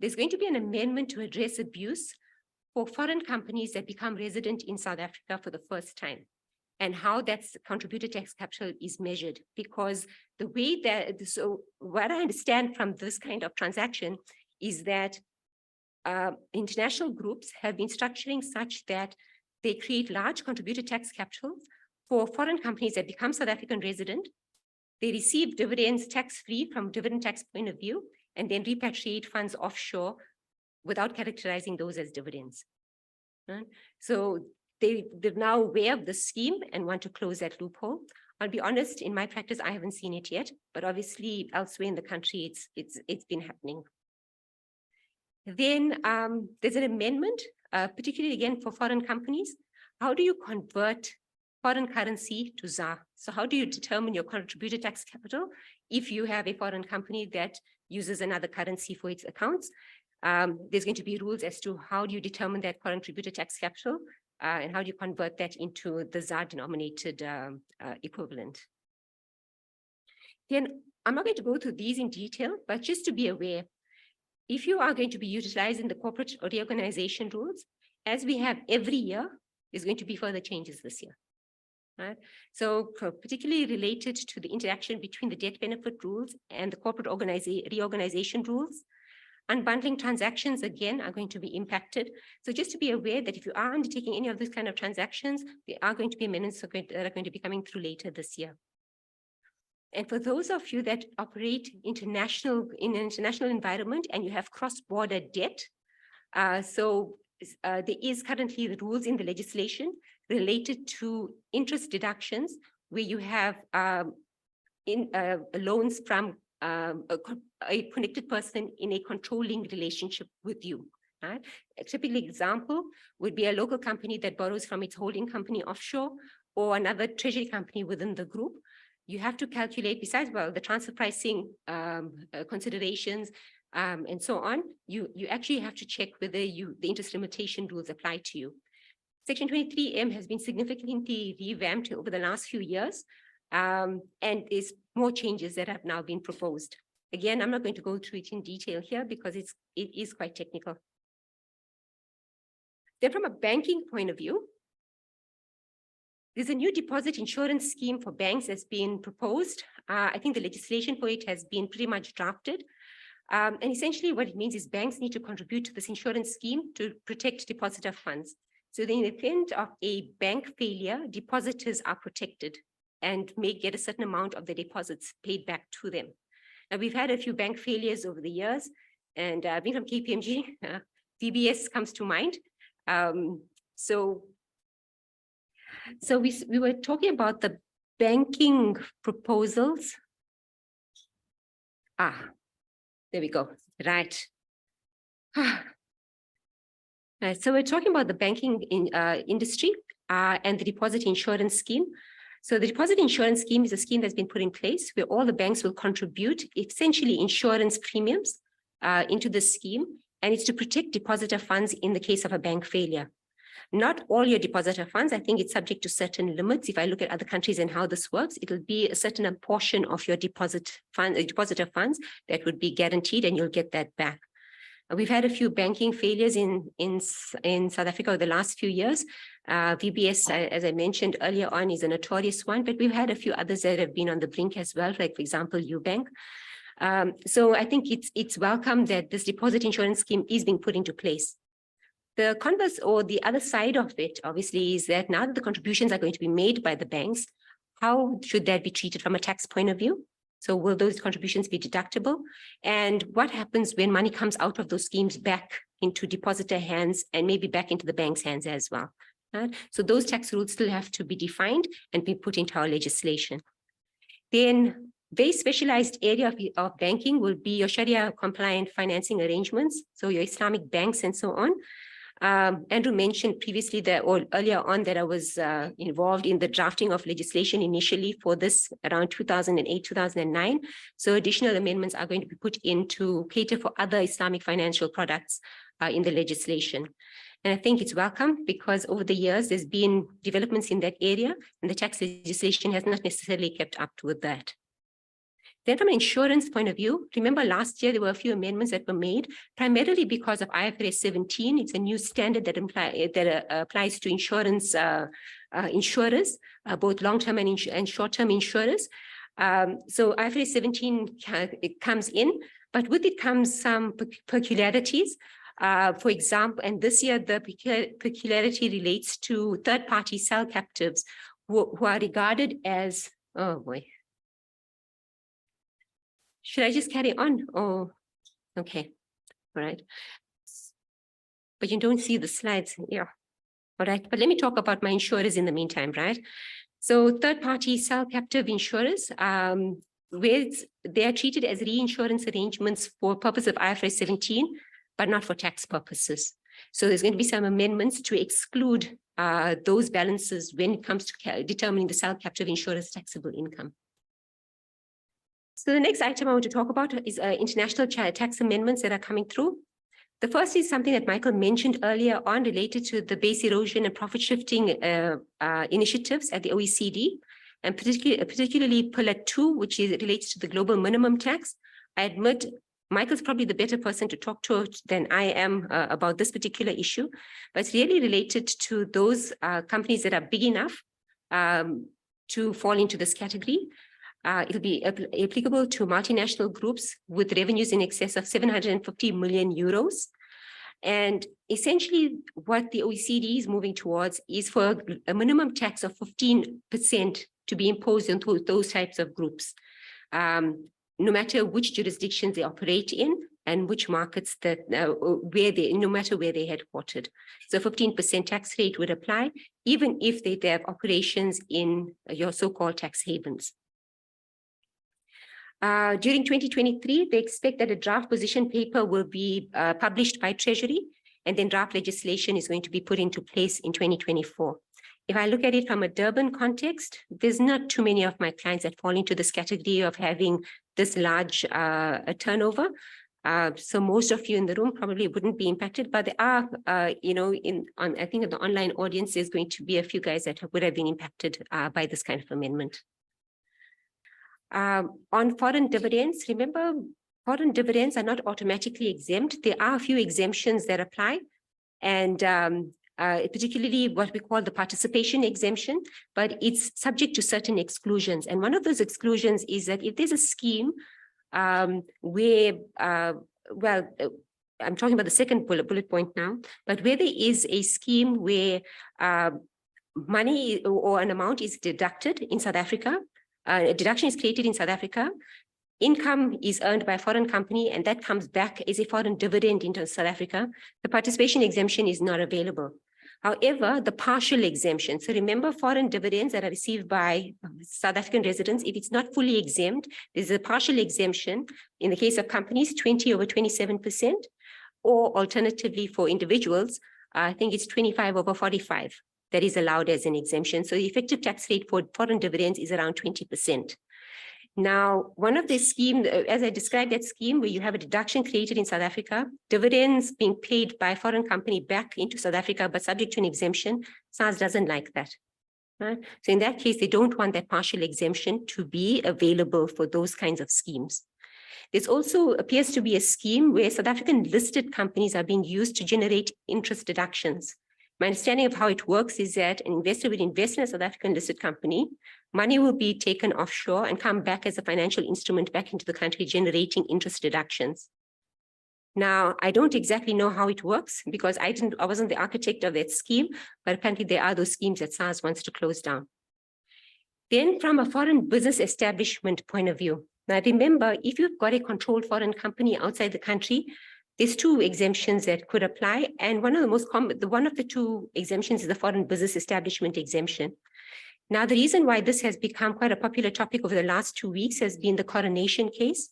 There's going to be an amendment to address abuse for foreign companies that become resident in South Africa for the first time, and how that's contributed tax capital is measured. Because the way that, so what I understand from this kind of transaction is that international groups have been structuring such that they create large contributed tax capital for foreign companies that become South African resident. They receive dividends tax-free from dividend tax point of view, and then repatriate funds offshore without characterizing those as dividends. Right? So they're now aware of the scheme and want to close that loophole. I'll be honest, in my practice, I haven't seen it yet, but obviously elsewhere in the country, it's been happening. Then there's an amendment, particularly again for foreign companies. How do you convert foreign currency to ZAR? So how do you determine your contributed tax capital if you have a foreign company that uses another currency for its accounts? There's going to be rules as to how do you determine that contributed tax capital and how do you convert that into the ZAR denominated equivalent. Then I'm not going to go through these in detail, but just to be aware, if you are going to be utilizing the corporate reorganization rules, as we have every year, there's going to be further changes this year. Right? So particularly related to the interaction between the death benefit rules and the corporate reorganization rules, unbundling transactions, again, are going to be impacted. So just to be aware that if you are undertaking any of these kind of transactions, there are going to be amendments that are going to be coming through later this year. And for those of you that operate in an international environment and you have cross-border debt, there is currently the rules in the legislation related to interest deductions where you have loans from a connected person in a controlling relationship with you. Right? A typical example would be a local company that borrows from its holding company offshore or another treasury company within the group. You have to calculate, besides the transfer pricing considerations and so on, you actually have to check whether the interest limitation rules apply to you. Section 23M has been significantly revamped over the last few years, and there's more changes that have now been proposed. Again, I'm not going to go through it in detail here because it is quite technical. Then from a banking point of view, there's a new deposit insurance scheme for banks that's been proposed. I think the legislation for it has been pretty much drafted. And essentially what it means is banks need to contribute to this insurance scheme to protect depositor funds. So in the event of a bank failure, depositors are protected and may get a certain amount of the deposits paid back to them. Now, we've had a few bank failures over the years, and being from KPMG, VBS comes to mind. So we were talking about the banking proposals. There we go, right. So we're talking about the banking industry and the deposit insurance scheme. So the deposit insurance scheme is a scheme that's been put in place where all the banks will contribute essentially insurance premiums into the scheme, and it's to protect depositor funds in the case of a bank failure. Not all your depositor funds, I think it's subject to certain limits. If I look at other countries and how this works, it'll be a certain portion of your depositor funds that would be guaranteed, and you'll get that back. We've had a few banking failures in South Africa over the last few years. VBS, as I mentioned earlier on, is a notorious one, but we've had a few others that have been on the brink as well, like, for example, Ubank. So I think it's welcome that this deposit insurance scheme is being put into place. The converse, or the other side of it, obviously, is that now that the contributions are going to be made by the banks, how should that be treated from a tax point of view? So will those contributions be deductible? And what happens when money comes out of those schemes back into depositor hands and maybe back into the bank's hands as well? Right? So those tax rules still have to be defined and be put into our legislation. Then very specialized area of banking will be your Sharia compliant financing arrangements, so your Islamic banks and so on. Andrew mentioned previously that, or earlier on, that I was involved in the drafting of legislation initially for this around 2008, 2009. So additional amendments are going to be put in to cater for other Islamic financial products in the legislation. And I think it's welcome because over the years, there's been developments in that area and the tax legislation has not necessarily kept up with that. Then from an insurance point of view, remember last year there were a few amendments that were made, primarily because of IFRS 17. It's a new standard that applies to insurance insurers, both long-term and short-term insurers. So IFRS 17 it comes in, but with it comes some peculiarities. For example, and this year the peculiarity relates to third-party cell captives who are regarded as, oh boy. Should I just carry on? Oh, okay. All right. But you don't see the slides here. All right. But let me talk about my insurers in the meantime, right? So third-party cell captive insurers, where they are treated as reinsurance arrangements for purpose of IFRS 17, but not for tax purposes. So there's going to be some amendments to exclude those balances when it comes to determining the cell captive insurer's taxable income. So the next item I want to talk about is international tax amendments that are coming through. The first is something that Michael mentioned earlier on related to the base erosion and profit shifting initiatives at the OECD, and particularly Pillar 2, which relates to the global minimum tax. I admit Michael's probably the better person to talk to than I am about this particular issue, but it's really related to those companies that are big enough to fall into this category. It'll be applicable to multinational groups with revenues in excess of 750 million euros. And essentially what the OECD is moving towards is for a minimum tax of 15% to be imposed on those types of groups, no matter which jurisdictions they operate in and which markets that, no matter where they're headquartered. So 15% tax rate would apply, even if they have operations in your so-called tax havens. During 2023, they expect that a draft position paper will be published by Treasury, and then draft legislation is going to be put into place in 2024. If I look at it from a Durban context, there's not too many of my clients that fall into this category of having this large a turnover. So most of you in the room probably wouldn't be impacted, but there are, I think in the online audience, there's going to be a few guys that would have been impacted by this kind of amendment. On foreign dividends, remember, foreign dividends are not automatically exempt. There are a few exemptions that apply, and particularly what we call the participation exemption, but it's subject to certain exclusions. And one of those exclusions is that if there's a scheme where, I'm talking about the second bullet point now, but where there is a scheme where money or an amount is deducted in South Africa, a deduction is created in South Africa, income is earned by a foreign company, and that comes back as a foreign dividend into South Africa, the participation exemption is not available. However, the partial exemption, so remember foreign dividends that are received by South African residents, if it's not fully exempt, there's a partial exemption. In the case of companies, 20/27%, or alternatively for individuals, I think it's 25/45. That is allowed as an exemption. So the effective tax rate for foreign dividends is around 20%. Now, one of the schemes, as I described that scheme where you have a deduction created in South Africa, dividends being paid by a foreign company back into South Africa, but subject to an exemption, SARS doesn't like that. Right? So in that case, they don't want that partial exemption to be available for those kinds of schemes. There's also appears to be a scheme where South African listed companies are being used to generate interest deductions. My understanding of how it works is that an investor would invest in a South African listed company, money will be taken offshore and come back as a financial instrument back into the country, generating interest deductions. Now, I don't exactly know how it works because I wasn't the architect of that scheme, but apparently there are those schemes that SARS wants to close down. Then from a foreign business establishment point of view, now remember, if you've got a controlled foreign company outside the country, there's two exemptions that could apply. And one of the most common, one of the two exemptions is the foreign business establishment exemption. Now, the reason why this has become quite a popular topic over the last 2 weeks has been the coronation case.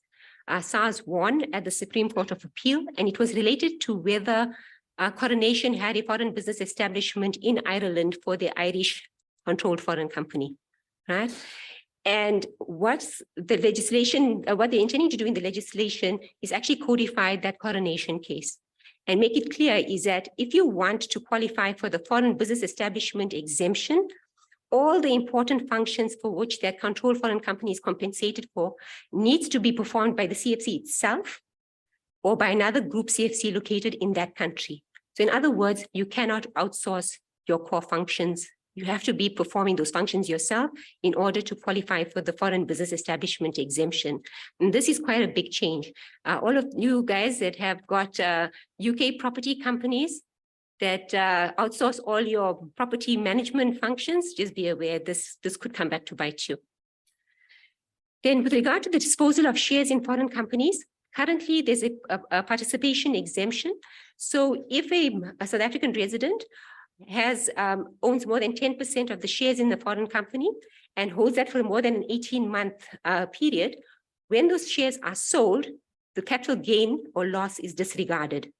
SARS won at the Supreme Court of Appeal, and it was related to whether Coronation had a foreign business establishment in Ireland for the Irish controlled foreign company, right? And what's the legislation, what they're intending to do in the legislation is actually codify that coronation case and make it clear is that if you want to qualify for the foreign business establishment exemption, all the important functions for which that controlled foreign company is compensated for needs to be performed by the CFC itself or by another group CFC located in that country. So in other words, you cannot outsource your core functions. You have to be performing those functions yourself in order to qualify for the foreign business establishment exemption. And this is quite a big change. All of you guys that have got UK property companies that outsource all your property management functions, just be aware this could come back to bite you. Then with regard to the disposal of shares in foreign companies, currently there's a participation exemption. So if a South African resident owns more than 10% of the shares in the foreign company and holds that for more than an 18-month period, when those shares are sold, the capital gain or loss is disregarded.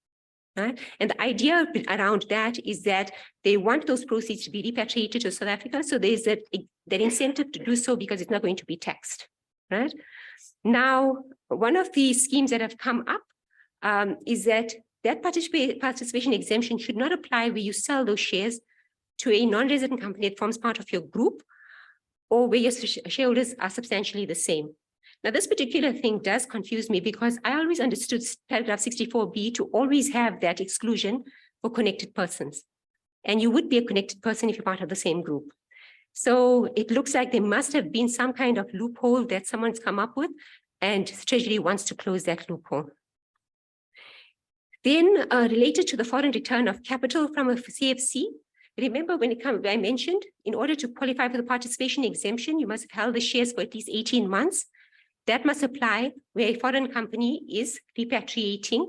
Right? And the idea around that is that they want those proceeds to be repatriated to South Africa. So there's that incentive to do so because it's not going to be taxed. Right? Now, one of the schemes that have come up is that participation exemption should not apply where you sell those shares to a non-resident company that forms part of your group or where your shareholders are substantially the same. Now, this particular thing does confuse me because I always understood paragraph 64B to always have that exclusion for connected persons. And you would be a connected person if you're part of the same group. So it looks like there must have been some kind of loophole that someone's come up with, and Treasury wants to close that loophole. Then related to the foreign return of capital from a CFC, remember when I mentioned, in order to qualify for the participation exemption, you must have held the shares for at least 18 months. That must apply where a foreign company is repatriating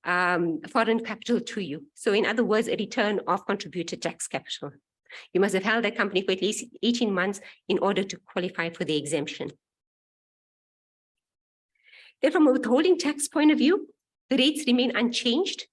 foreign capital to you. So in other words, a return of contributed tax capital. You must have held that company for at least 18 months in order to qualify for the exemption. Then from a withholding tax point of view, the rates remain unchanged.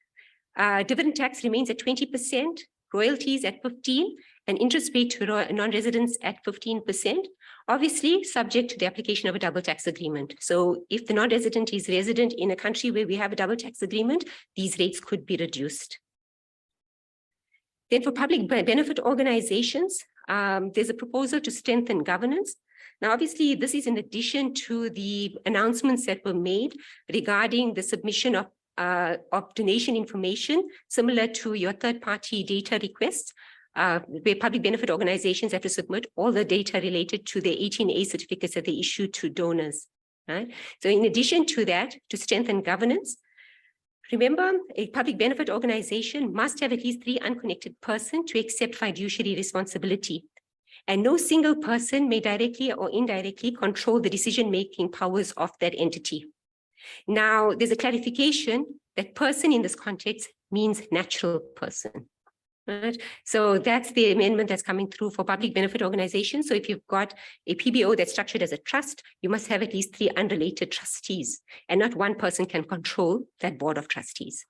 Dividend tax remains at 20%, royalties at 15%, and interest rate to non-residents at 15%, obviously subject to the application of a double tax agreement. So if the non-resident is resident in a country where we have a double tax agreement, these rates could be reduced. Then for public benefit organizations, there's a proposal to strengthen governance. Now, obviously, this is in addition to the announcements that were made regarding the submission of donation information, similar to your third-party data requests, where public benefit organizations have to submit all the data related to the 18A certificates that they issue to donors. Right? So in addition to that, to strengthen governance, remember, a public benefit organization must have at least 3 unconnected persons to accept fiduciary responsibility. And no single person may directly or indirectly control the decision-making powers of that entity. Now, there's a clarification that person in this context means natural person. Right? So that's the amendment that's coming through for public benefit organizations. So if you've got a PBO that's structured as a trust, you must have at least 3 unrelated trustees, and not one person can control that board of trustees.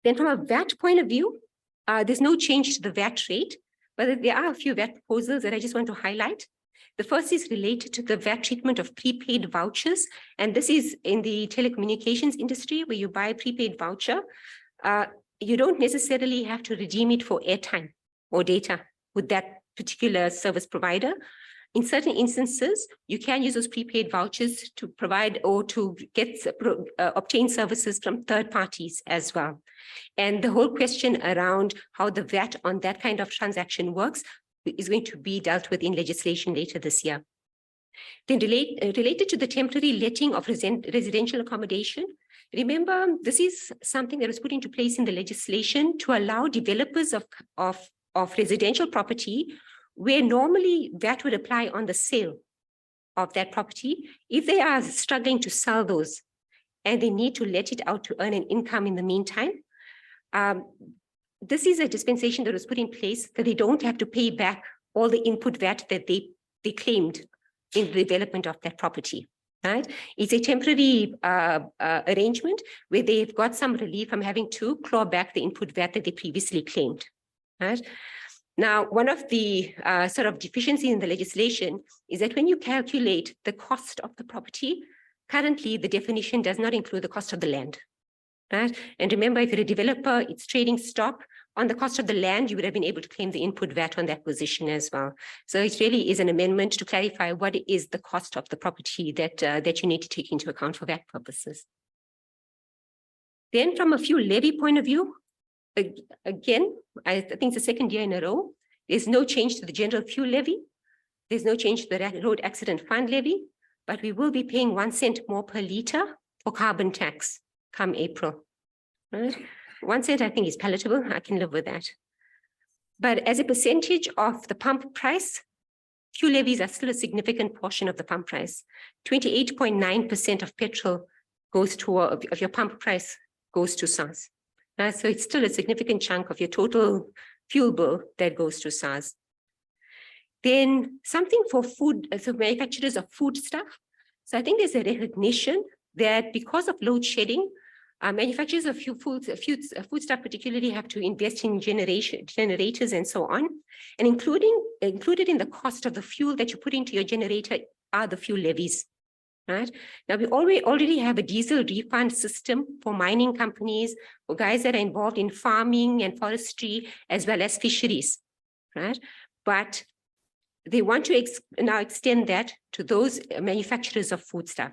Then from a VAT point of view, there's no change to the VAT rate, but there are a few VAT proposals that I just want to highlight. The first is related to the VAT treatment of prepaid vouchers. And this is in the telecommunications industry where you buy a prepaid voucher. You don't necessarily have to redeem it for airtime or data with that particular service provider. In certain instances, you can use those prepaid vouchers to provide or to get obtain services from third parties as well. And the whole question around how the VAT on that kind of transaction works is going to be dealt with in legislation later this year. Then related to the temporary letting of residential accommodation, remember, this is something that was put into place in the legislation to allow developers of residential property where normally that would apply on the sale of that property. If they are struggling to sell those and they need to let it out to earn an income in the meantime, this is a dispensation that was put in place that they don't have to pay back all the input VAT that they claimed in the development of that property. Right? It's a temporary arrangement where they've got some relief from having to claw back the input VAT that they previously claimed. Right? Now, one of the sort of deficiencies in the legislation is that when you calculate the cost of the property, currently the definition does not include the cost of the land. Right? And remember, if you're a developer, it's trading stock. On the cost of the land, you would have been able to claim the input VAT on that position as well. So it really is an amendment to clarify what is the cost of the property that you need to take into account for VAT purposes. Then from a fuel levy point of view, again, I think it's the second year in a row, there's no change to the general fuel levy. There's no change to the road accident fund levy, but we will be paying 1 cent more per litre for carbon tax come April. Right? 1 cent, I think, is palatable. I can live with that. But as a percentage of the pump price, fuel levies are still a significant portion of the pump price. 28.9% of petrol goes to, of your pump price goes to SARS. So it's still a significant chunk of your total fuel bill that goes to SARS. Then something for food, so manufacturers of food stuff. So I think there's a recognition that because of load shedding, manufacturers of food stuff particularly have to invest in generators and so on. And included in the cost of the fuel that you put into your generator are the fuel levies. Right? Now, we already have a diesel refund system for mining companies, for guys that are involved in farming and forestry, as well as fisheries. Right? But they want to now extend that to those manufacturers of foodstuff.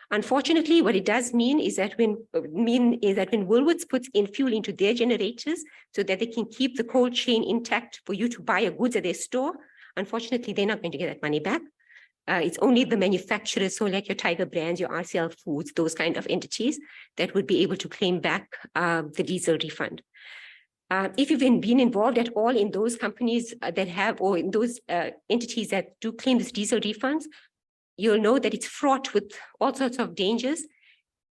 Unfortunately, what it does mean is that when Woolworths puts in fuel into their generators so that they can keep the cold chain intact for you to buy your goods at their store, unfortunately, they're not going to get that money back. It's only the manufacturers, so like your Tiger Brands, your RCL Foods, those kind of entities that would be able to claim back the diesel refund. If you've been involved at all in those companies that have, or in those entities that do claim this diesel refunds, you'll know that it's fraught with all sorts of dangers.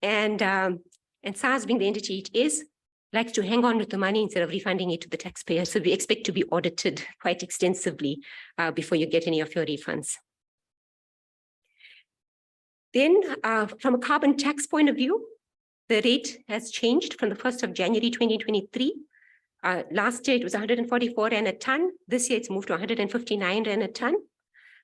And SARS, being the entity it is, likes to hang on with the money instead of refunding it to the taxpayer. So we expect to be audited quite extensively before you get any of your refunds. Then from a carbon tax point of view, the rate has changed from the 1st of January 2023. Last year, it was 144 Rand a ton. This year, it's moved to 159 Rand a ton.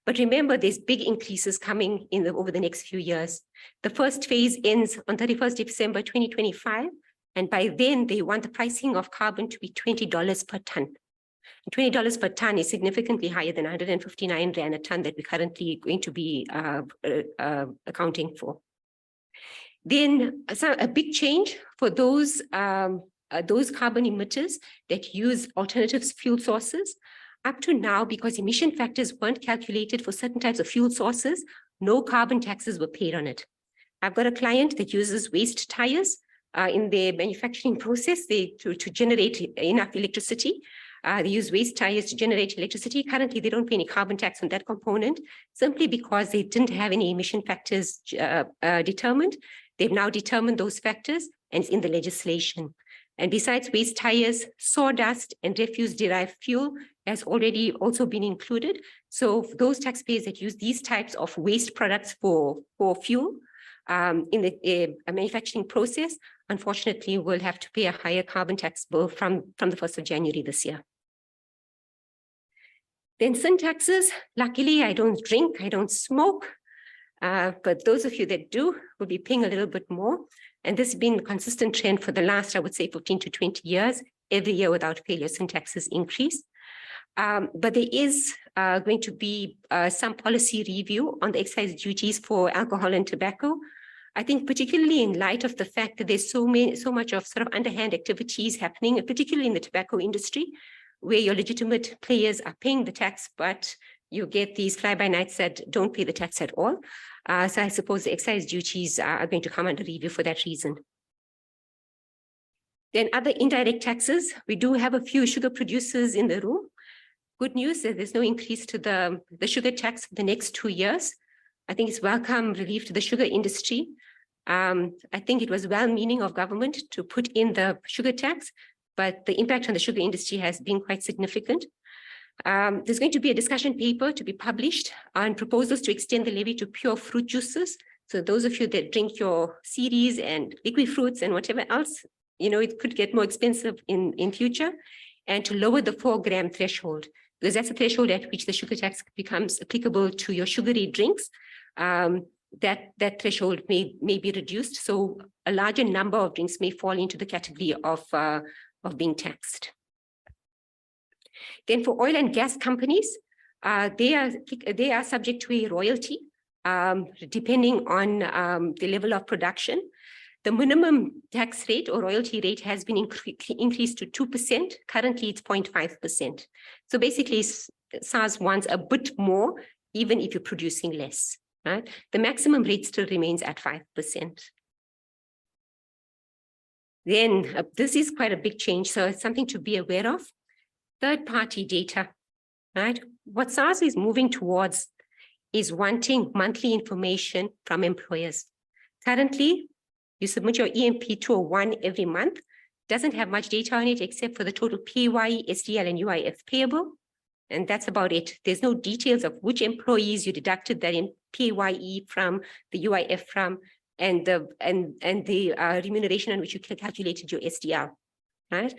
But remember, there's big increases coming in over the next few years. The first phase ends on 31st December 2025. And by then, they want the pricing of carbon to be $20 per ton. And $20 per ton is significantly higher than 159 Rand a ton that we're currently going to be accounting for. Then a big change for those carbon emitters that use alternative fuel sources. Up to now, because emission factors weren't calculated for certain types of fuel sources, no carbon taxes were paid on it. I've got a client that uses waste tires in their manufacturing process to generate enough electricity. They use waste tires to generate electricity. Currently, they don't pay any carbon tax on that component, simply because they didn't have any emission factors determined. They've now determined those factors, and it's in the legislation. And besides waste tires, sawdust and refuse-derived fuel has already also been included. So those taxpayers that use these types of waste products for fuel in the manufacturing process, unfortunately, will have to pay a higher carbon tax bill from the 1st of January this year. Then sin taxes. Luckily, I don't drink, I don't smoke. But those of you that do will be paying a little bit more. And this has been a consistent trend for the last, I would say, 15 to 20 years. Every year without failure, sin taxes increase. But there is going to be some policy review on the excise duties for alcohol and tobacco. I think particularly in light of the fact that there's so much of sort of underhand activities happening, particularly in the tobacco industry, where your legitimate players are paying the tax, but you get these fly-by-nights that don't pay the tax at all. So I suppose the excise duties are going to come under review for that reason. Then other indirect taxes. We do have a few sugar producers in the room. Good news that there's no increase to the sugar tax for the next 2 years. I think it's welcome relief to the sugar industry. I think it was well-meaning of government to put in the sugar tax, but the impact on the sugar industry has been quite significant. There's going to be a discussion paper to be published on proposals to extend the levy to pure fruit juices. So those of you that drink your series and liquid fruits and whatever else, you know, it could get more expensive in future, and to lower the 4-gram threshold, because that's the threshold at which the sugar tax becomes applicable to your sugary drinks. That threshold may be reduced. So a larger number of drinks may fall into the category of being taxed. Then for oil and gas companies, they are subject to a royalty depending on the level of production. The minimum tax rate or royalty rate has been increased to 2%. Currently, it's 0.5%. So basically, SARS wants a bit more, even if you're producing less. Right? The maximum rate still remains at 5%. Then this is quite a big change, so it's something to be aware of. Third-party data, right? What SARS is moving towards is wanting monthly information from employers. Currently, you submit your EMP 201 every month. Doesn't have much data on it except for the total PAYE, SDL, and UIF payable. And that's about it. There's no details of which employees you deducted that in PAYE from, the UIF from, and the remuneration on which you calculated your SDL, right?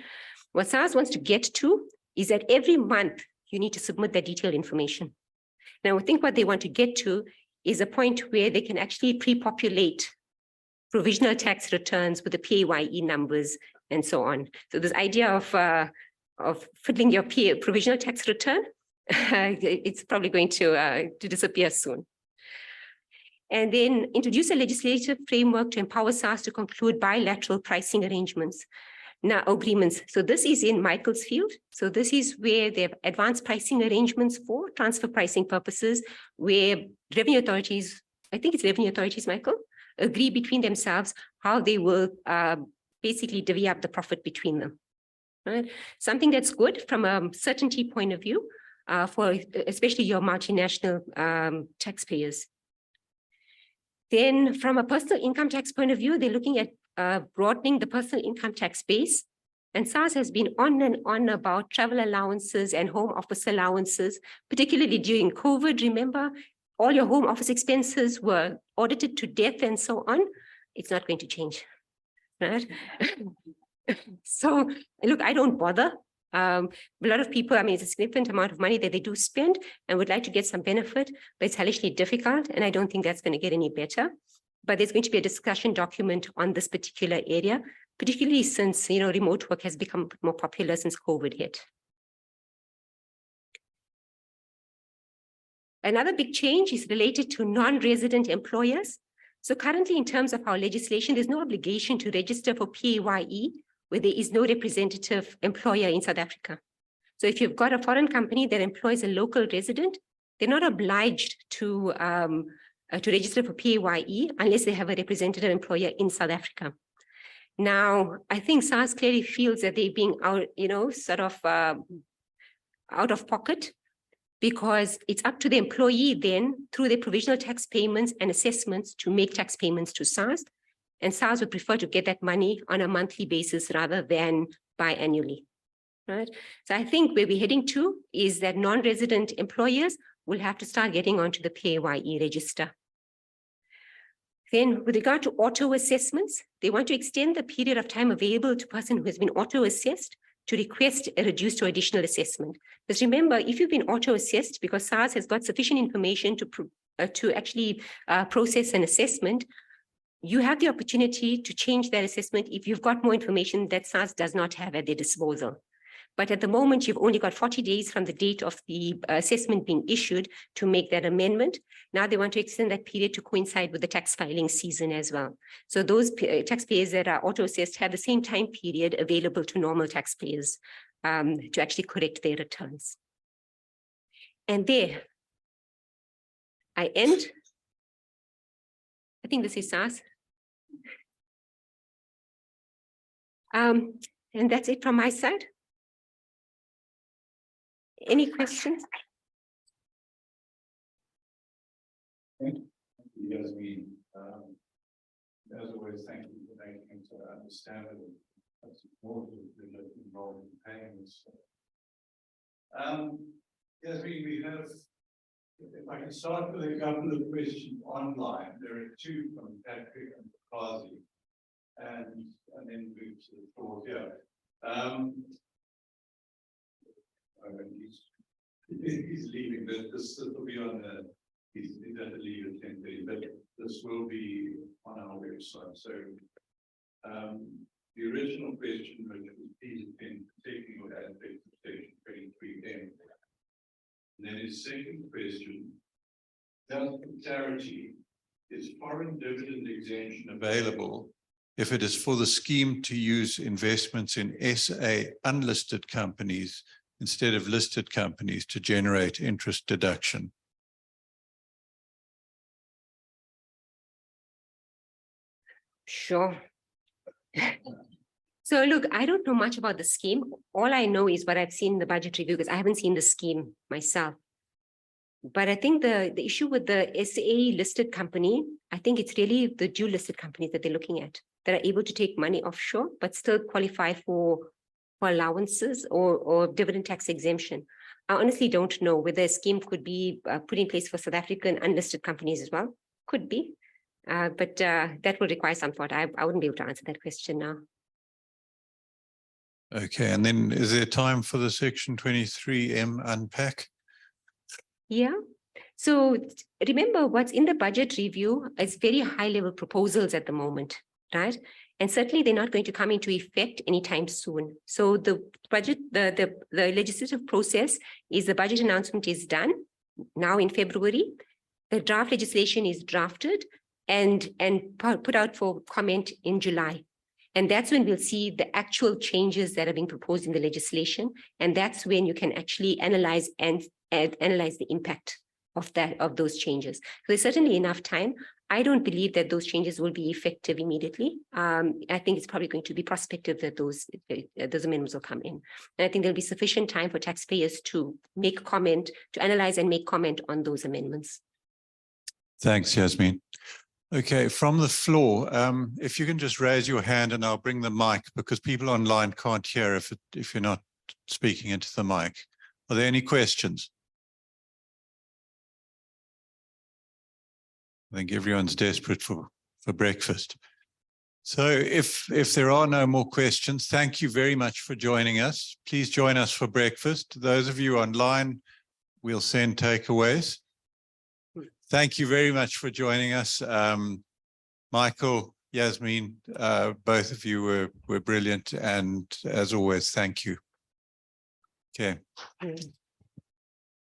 What SARS wants to get to is that every month you need to submit that detailed information. Now, I think what they want to get to is a point where they can actually pre-populate provisional tax returns with the PAYE numbers and so on. So this idea of fiddling your provisional tax return it's probably going to disappear soon. And then introduce a legislative framework to empower SARS to conclude bilateral pricing arrangements. Now, agreements. So this is in Michael's field. So this is where they have advanced pricing arrangements for transfer pricing purposes, where revenue authorities, I think it's revenue authorities, Michael, agree between themselves how they will basically divvy up the profit between them. Right? Something that's good from a certainty point of view for especially your multinational taxpayers. Then from a personal income tax point of view, they're looking at broadening the personal income tax base. And SARS has been on and on about travel allowances and home office allowances, particularly during COVID. Remember, all your home office expenses were audited to death and so on. It's not going to change, right? So look, I don't bother. A lot of people, I mean, it's a significant amount of money that they do spend and would like to get some benefit, but it's hellishly difficult. And I don't think that's going to get any better. But there's going to be a discussion document on this particular area, particularly since, you know, remote work has become more popular since COVID hit. Another big change is related to non-resident employers. So currently, in terms of our legislation, there's no obligation to register for PAYE where there is no representative employer in South Africa. So if you've got a foreign company that employs a local resident, they're not obliged to register for PAYE unless they have a representative employer in South Africa. Now, I think SARS clearly feels that they're being out, you know, sort of out of pocket, because it's up to the employee then through their provisional tax payments and assessments to make tax payments to SARS. And SARS would prefer to get that money on a monthly basis rather than biannually, right? So I think where we're heading to is that non-resident employers will have to start getting onto the PAYE register. Then with regard to auto assessments, they want to extend the period of time available to a person who has been auto assessed to request a reduced or additional assessment. Because remember, if you've been auto assessed because SARS has got sufficient information to actually process an assessment, you have the opportunity to change that assessment if you've got more information that SARS does not have at their disposal. But at the moment, you've only got 40 days from the date of the assessment being issued to make that amendment. Now they want to extend that period to coincide with the tax filing season as well. So those taxpayers that are auto-assessed have the same time period available to normal taxpayers to actually correct their returns. And there, I end. I think this is SARS. And that's it from my side. Any questions? Yasmeen, as always, thank you for making it understandable. That's important in involved in paying this stuff. Yasmeen, we have, if I can start with a couple of questions online. There are two from Patrick and Kazi, and then move to the floor here. He's leaving, but this will be on the, he's going to leave at 10:30, but this will be on our website. So the original question, which was Peter in technical aspects of section 23M. And then his second question, does for clarity, is foreign dividend exemption available if it is for the scheme to use investments in SA unlisted companies instead of listed companies to generate interest deduction? Sure. So look, I don't know much about the scheme. All I know is what I've seen in the budget review, because I haven't seen the scheme myself. But I think the issue with the SA listed company, I think it's really the dual listed companies that they're looking at that are able to take money offshore, but still qualify for allowances or dividend tax exemption. I honestly don't know whether a scheme could be put in place for South African unlisted companies as well. Could be, but that will require some thought. I wouldn't be able to answer that question now. Okay, and then is there time for the section 23M unpack? Yeah. So remember, what's in the budget review is very high level proposals at the moment, right? And certainly they're not going to come into effect anytime soon. So the budget, the legislative process is the budget announcement is done now in February. The draft legislation is drafted and put out for comment in July. And that's when we'll see the actual changes that are being proposed in the legislation. And that's when you can actually analyze and analyze the impact of those changes. So there's certainly enough time. I don't believe that those changes will be effective immediately. I think it's probably going to be prospective that those amendments will come in. And I think there'll be sufficient time for taxpayers to make comment, to analyze and make comment on those amendments. Thanks, Yasmeen. Okay, from the floor, if you can just raise your hand and I'll bring the mic because people online can't hear if you're not speaking into the mic. Are there any questions? I think everyone's desperate for breakfast. So if there are no more questions, thank you very much for joining us. Please join us for breakfast. Those of you online, we'll send takeaways. Thank you very much for joining us. Michael, Yasmeen, both of you were brilliant. And as always, thank you. Okay.